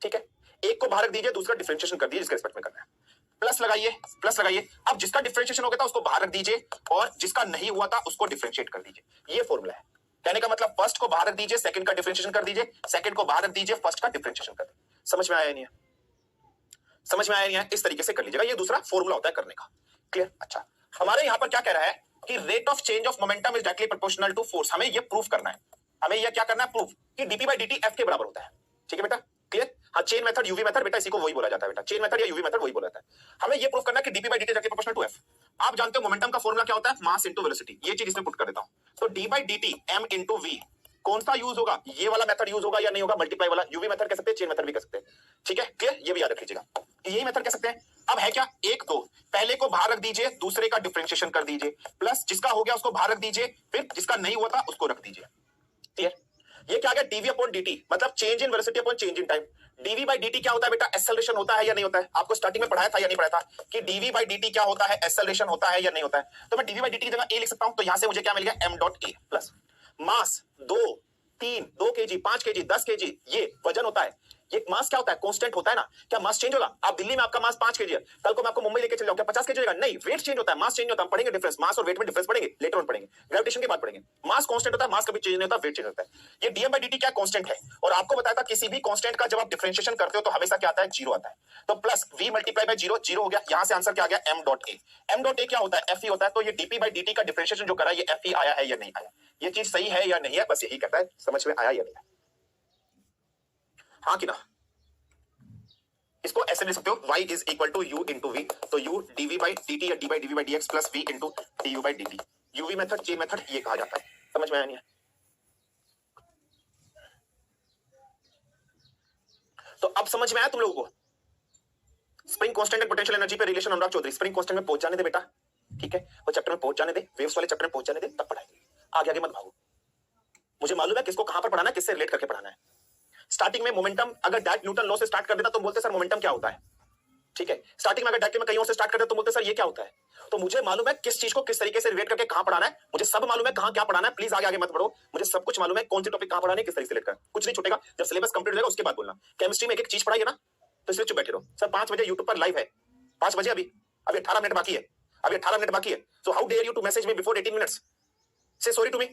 ठीक है, एक को बाहर रख दीजिए, दूसरा डिफरेंशिएशन कर दीजिए जिसके रिस्पेक्ट में करना है। प्लस लगाइए, प्लस लगाइए। अब जिसका डिफरेंशिएशन हो गया था उसको बाहर रख दीजिए और जिसका नहीं हुआ था उसको डिफरेंशिएट कर दीजिए। ये फॉर्मूला है। कहने का मतलब फर्स्ट को बाहर रख दीजिए, सेकंड का डिफरेंशिएशन कर दीजिए, सेकंड को बाहर रख दीजिए, फर्स्ट का डिफरेंशिएशन कर दीजिए। समझ में आया नहीं है? समझ में आया नहीं है? इस तरीके से कर लीजिएगा, ये दूसरा फॉर्मूला होता है करने का। क्लियर? अच्छा, हमारे यहां पर क्या कह रहा है कि rate of change of momentum is directly proportional to force. हमें ये प्रूफ करना है, हमें ये क्या करना है? प्रूफ कि डीपी बाई डीटी एफ के बराबर होता है। ठीक है बेटा, क्लियर? हाँ, चेन मेथड यूवी मेथड बेटा इसी को वही बोला जाता है बेटा, चेन मेथड या यूवी मेथड वही बोला जाता है। हमें ये प्रूफ करना है कि dp by dt directly proportional to F. आप जानते हो मोमेंटम का फॉर्मूला क्या होता है? Mass into velocity. ये चीज इसमें पुट कर देता हूं, तो d by dt m into v. कौन सा यूज होगा? ये वाला मेथड यूज होगा या नहीं होगा? मल्टीप्लाई वाला। यूवी मेथड कह सकते हैं, चेन मेथड भी कह सकते हैं। ठीक है, क्लियर? ये भी याद रख लीजिएगा, यही मेथड कह सकते हैं। अब है क्या? एक दो, पहले को बाहर रख दीजिए, दूसरे का डिफरेंशिएशन कर दीजिए, प्लस जिसका हो गया उसको बाहर रख दीजिए, फिर जिसका नहीं हुआ था उसको रख दीजिए। क्लियर? ये क्या आ गया? डीवी अपॉन डीटी, मतलब change in velocity upon change in time. Dv by dt क्या होता है बेटा? एक्सेलरेशन होता है या नहीं होता है? आपको स्टार्टिंग में पढ़ाया था या नहीं पढ़ाया था कि डीवी बाई डीटी क्या होता है? एक्सेलरेशन होता है या नहीं होता है? तो मैं डीवी बाई डीटी की जगह ए लिख सकता हूं, तो यहां से मुझे क्या मिल गया? M dot a plus mass 2 3 2 kg 5 kg 10 kg, ये वजन होता है। ये मास क्या होता है? कांस्टेंट होता है ना। क्या मास चेंज होगा? आप दिल्ली में आपका मास 5 केजी है, कल को मैं आपको मुंबई लेके चल जाऊं, क्या 50 केजी होगा? नहीं, वेट चेंज होता है, मास चेंज होता है। हम पढ़ेंगे डिफरेंस, मास और वेट में डिफरेंस पढ़ेंगे, लेटर ऑन पढ़ेंगे, ग्रेविटेशन के बाद पढ़ेंगे। मास कांस्टेंट होता है, मास कभी चेंज नहीं होता, वेट चेंज होता है। ये डीएम बाई डीटी क्या कांस्टेंट है, और आपको बताया था किसी भी कांस्टेंट का जब आप डिफरेंशिएशन करते हो तो हमेशा क्या आता है? 0 आता है। तो प्लस v मल्टीप्लाई बाय 0, 0 हो गया। यहां से आंसर क्या आ गया? m dot A. m dot A क्या होता है? एफ होता है। तो ये डीपी बाई डीटी का डिफरेंशिएशन जो करा, ये एफ आया है या नहीं आया? ये चीज सही है या नहीं है? बस यही कहता है, समझ में आया या नहीं? हाँ कि ना? इसको ऐसे लिख सकते हो, y is equal to u into v. तो u dv बाई dt या d by dv by dx plus v into du by dt। Uv method, chain method, ये कहा जाता है। समझ में आया नहीं है? तो अब समझ में आया तुम लोगों को? Spring constant and potential energy पे relation Anurag Chaudhary. Spring constant में पहुंच जाने दे बेटा, ठीक है, वो चैप्टर में पहुंच जाने दे, वेव्स वाले चैप्टर में पहुंच जाने दे, तब पढ़ाएंगे। आगे आगे मत भागो, मुझे मालूम है किसको कहां पर पढ़ाना है, किससे रिलेट करके पढ़ाना है। स्टार्टिंग में मोमेंटम अगर डायरेक्ट न्यूटन लॉ से स्टार्ट कर देता तो बोलते सर मोमेंटम क्या होता है, ठीक है। स्टार्टिंग में अगर डायरेक्ट में कहीं और से स्टार्ट कर देता तो बोलते सर ये क्या होता है। तो मुझे मालूम है किस चीज को किस तरीके से रिलेट करके कहां पढ़ाना है, मुझे सब मालूम है कहां क्या पढ़ाना है। प्लीज आगे आगे मत बढ़ो, मुझे सब कुछ मालूम है कौन सी टॉपिक कहां पढ़ाना है, किस तरीके से रिलेट करना, कुछ नहीं छूटेगा। जब सिलेबस कंप्लीट हो जाएगा उसके बाद बोलना। केमिस्ट्री में एक एक चीज पढ़ाई है ना, तो इसलिए चुप बैठे रहो। सर 5 बजे यूट्यूब पर लाइव है, 5 बजे, अभी 18 मिनट बाकी है, अभी 18 मिनट बाकी है। So how dare you to message me before 18 minutes, say sorry to me.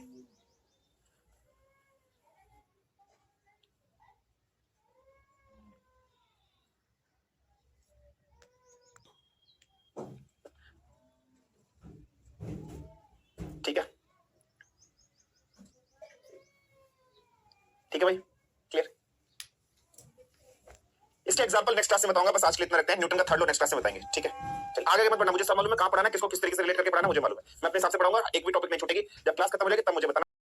ठीक है, ठीक है भाई, क्लियर। इसके एग्जांपल नेक्स्ट क्लास में बताऊंगा, बस आज के लिए इतना रखते हैं। न्यूटन का थर्ड लॉ नेक्स्ट क्लास में बताएंगे, ठीक है। चल आगे मत बढ़ना, मुझे सब मालूम है कहां पढ़ाना है, किसको किस तरीके से रिलेट करके पढ़ाना मुझे मालूम है। मैं अपने हिसाब से पढ़ाऊंगा, एक भी टॉपिक नहीं छूटेगी। जब क्लास खत्म हो जाएगी तब मुझे बताना।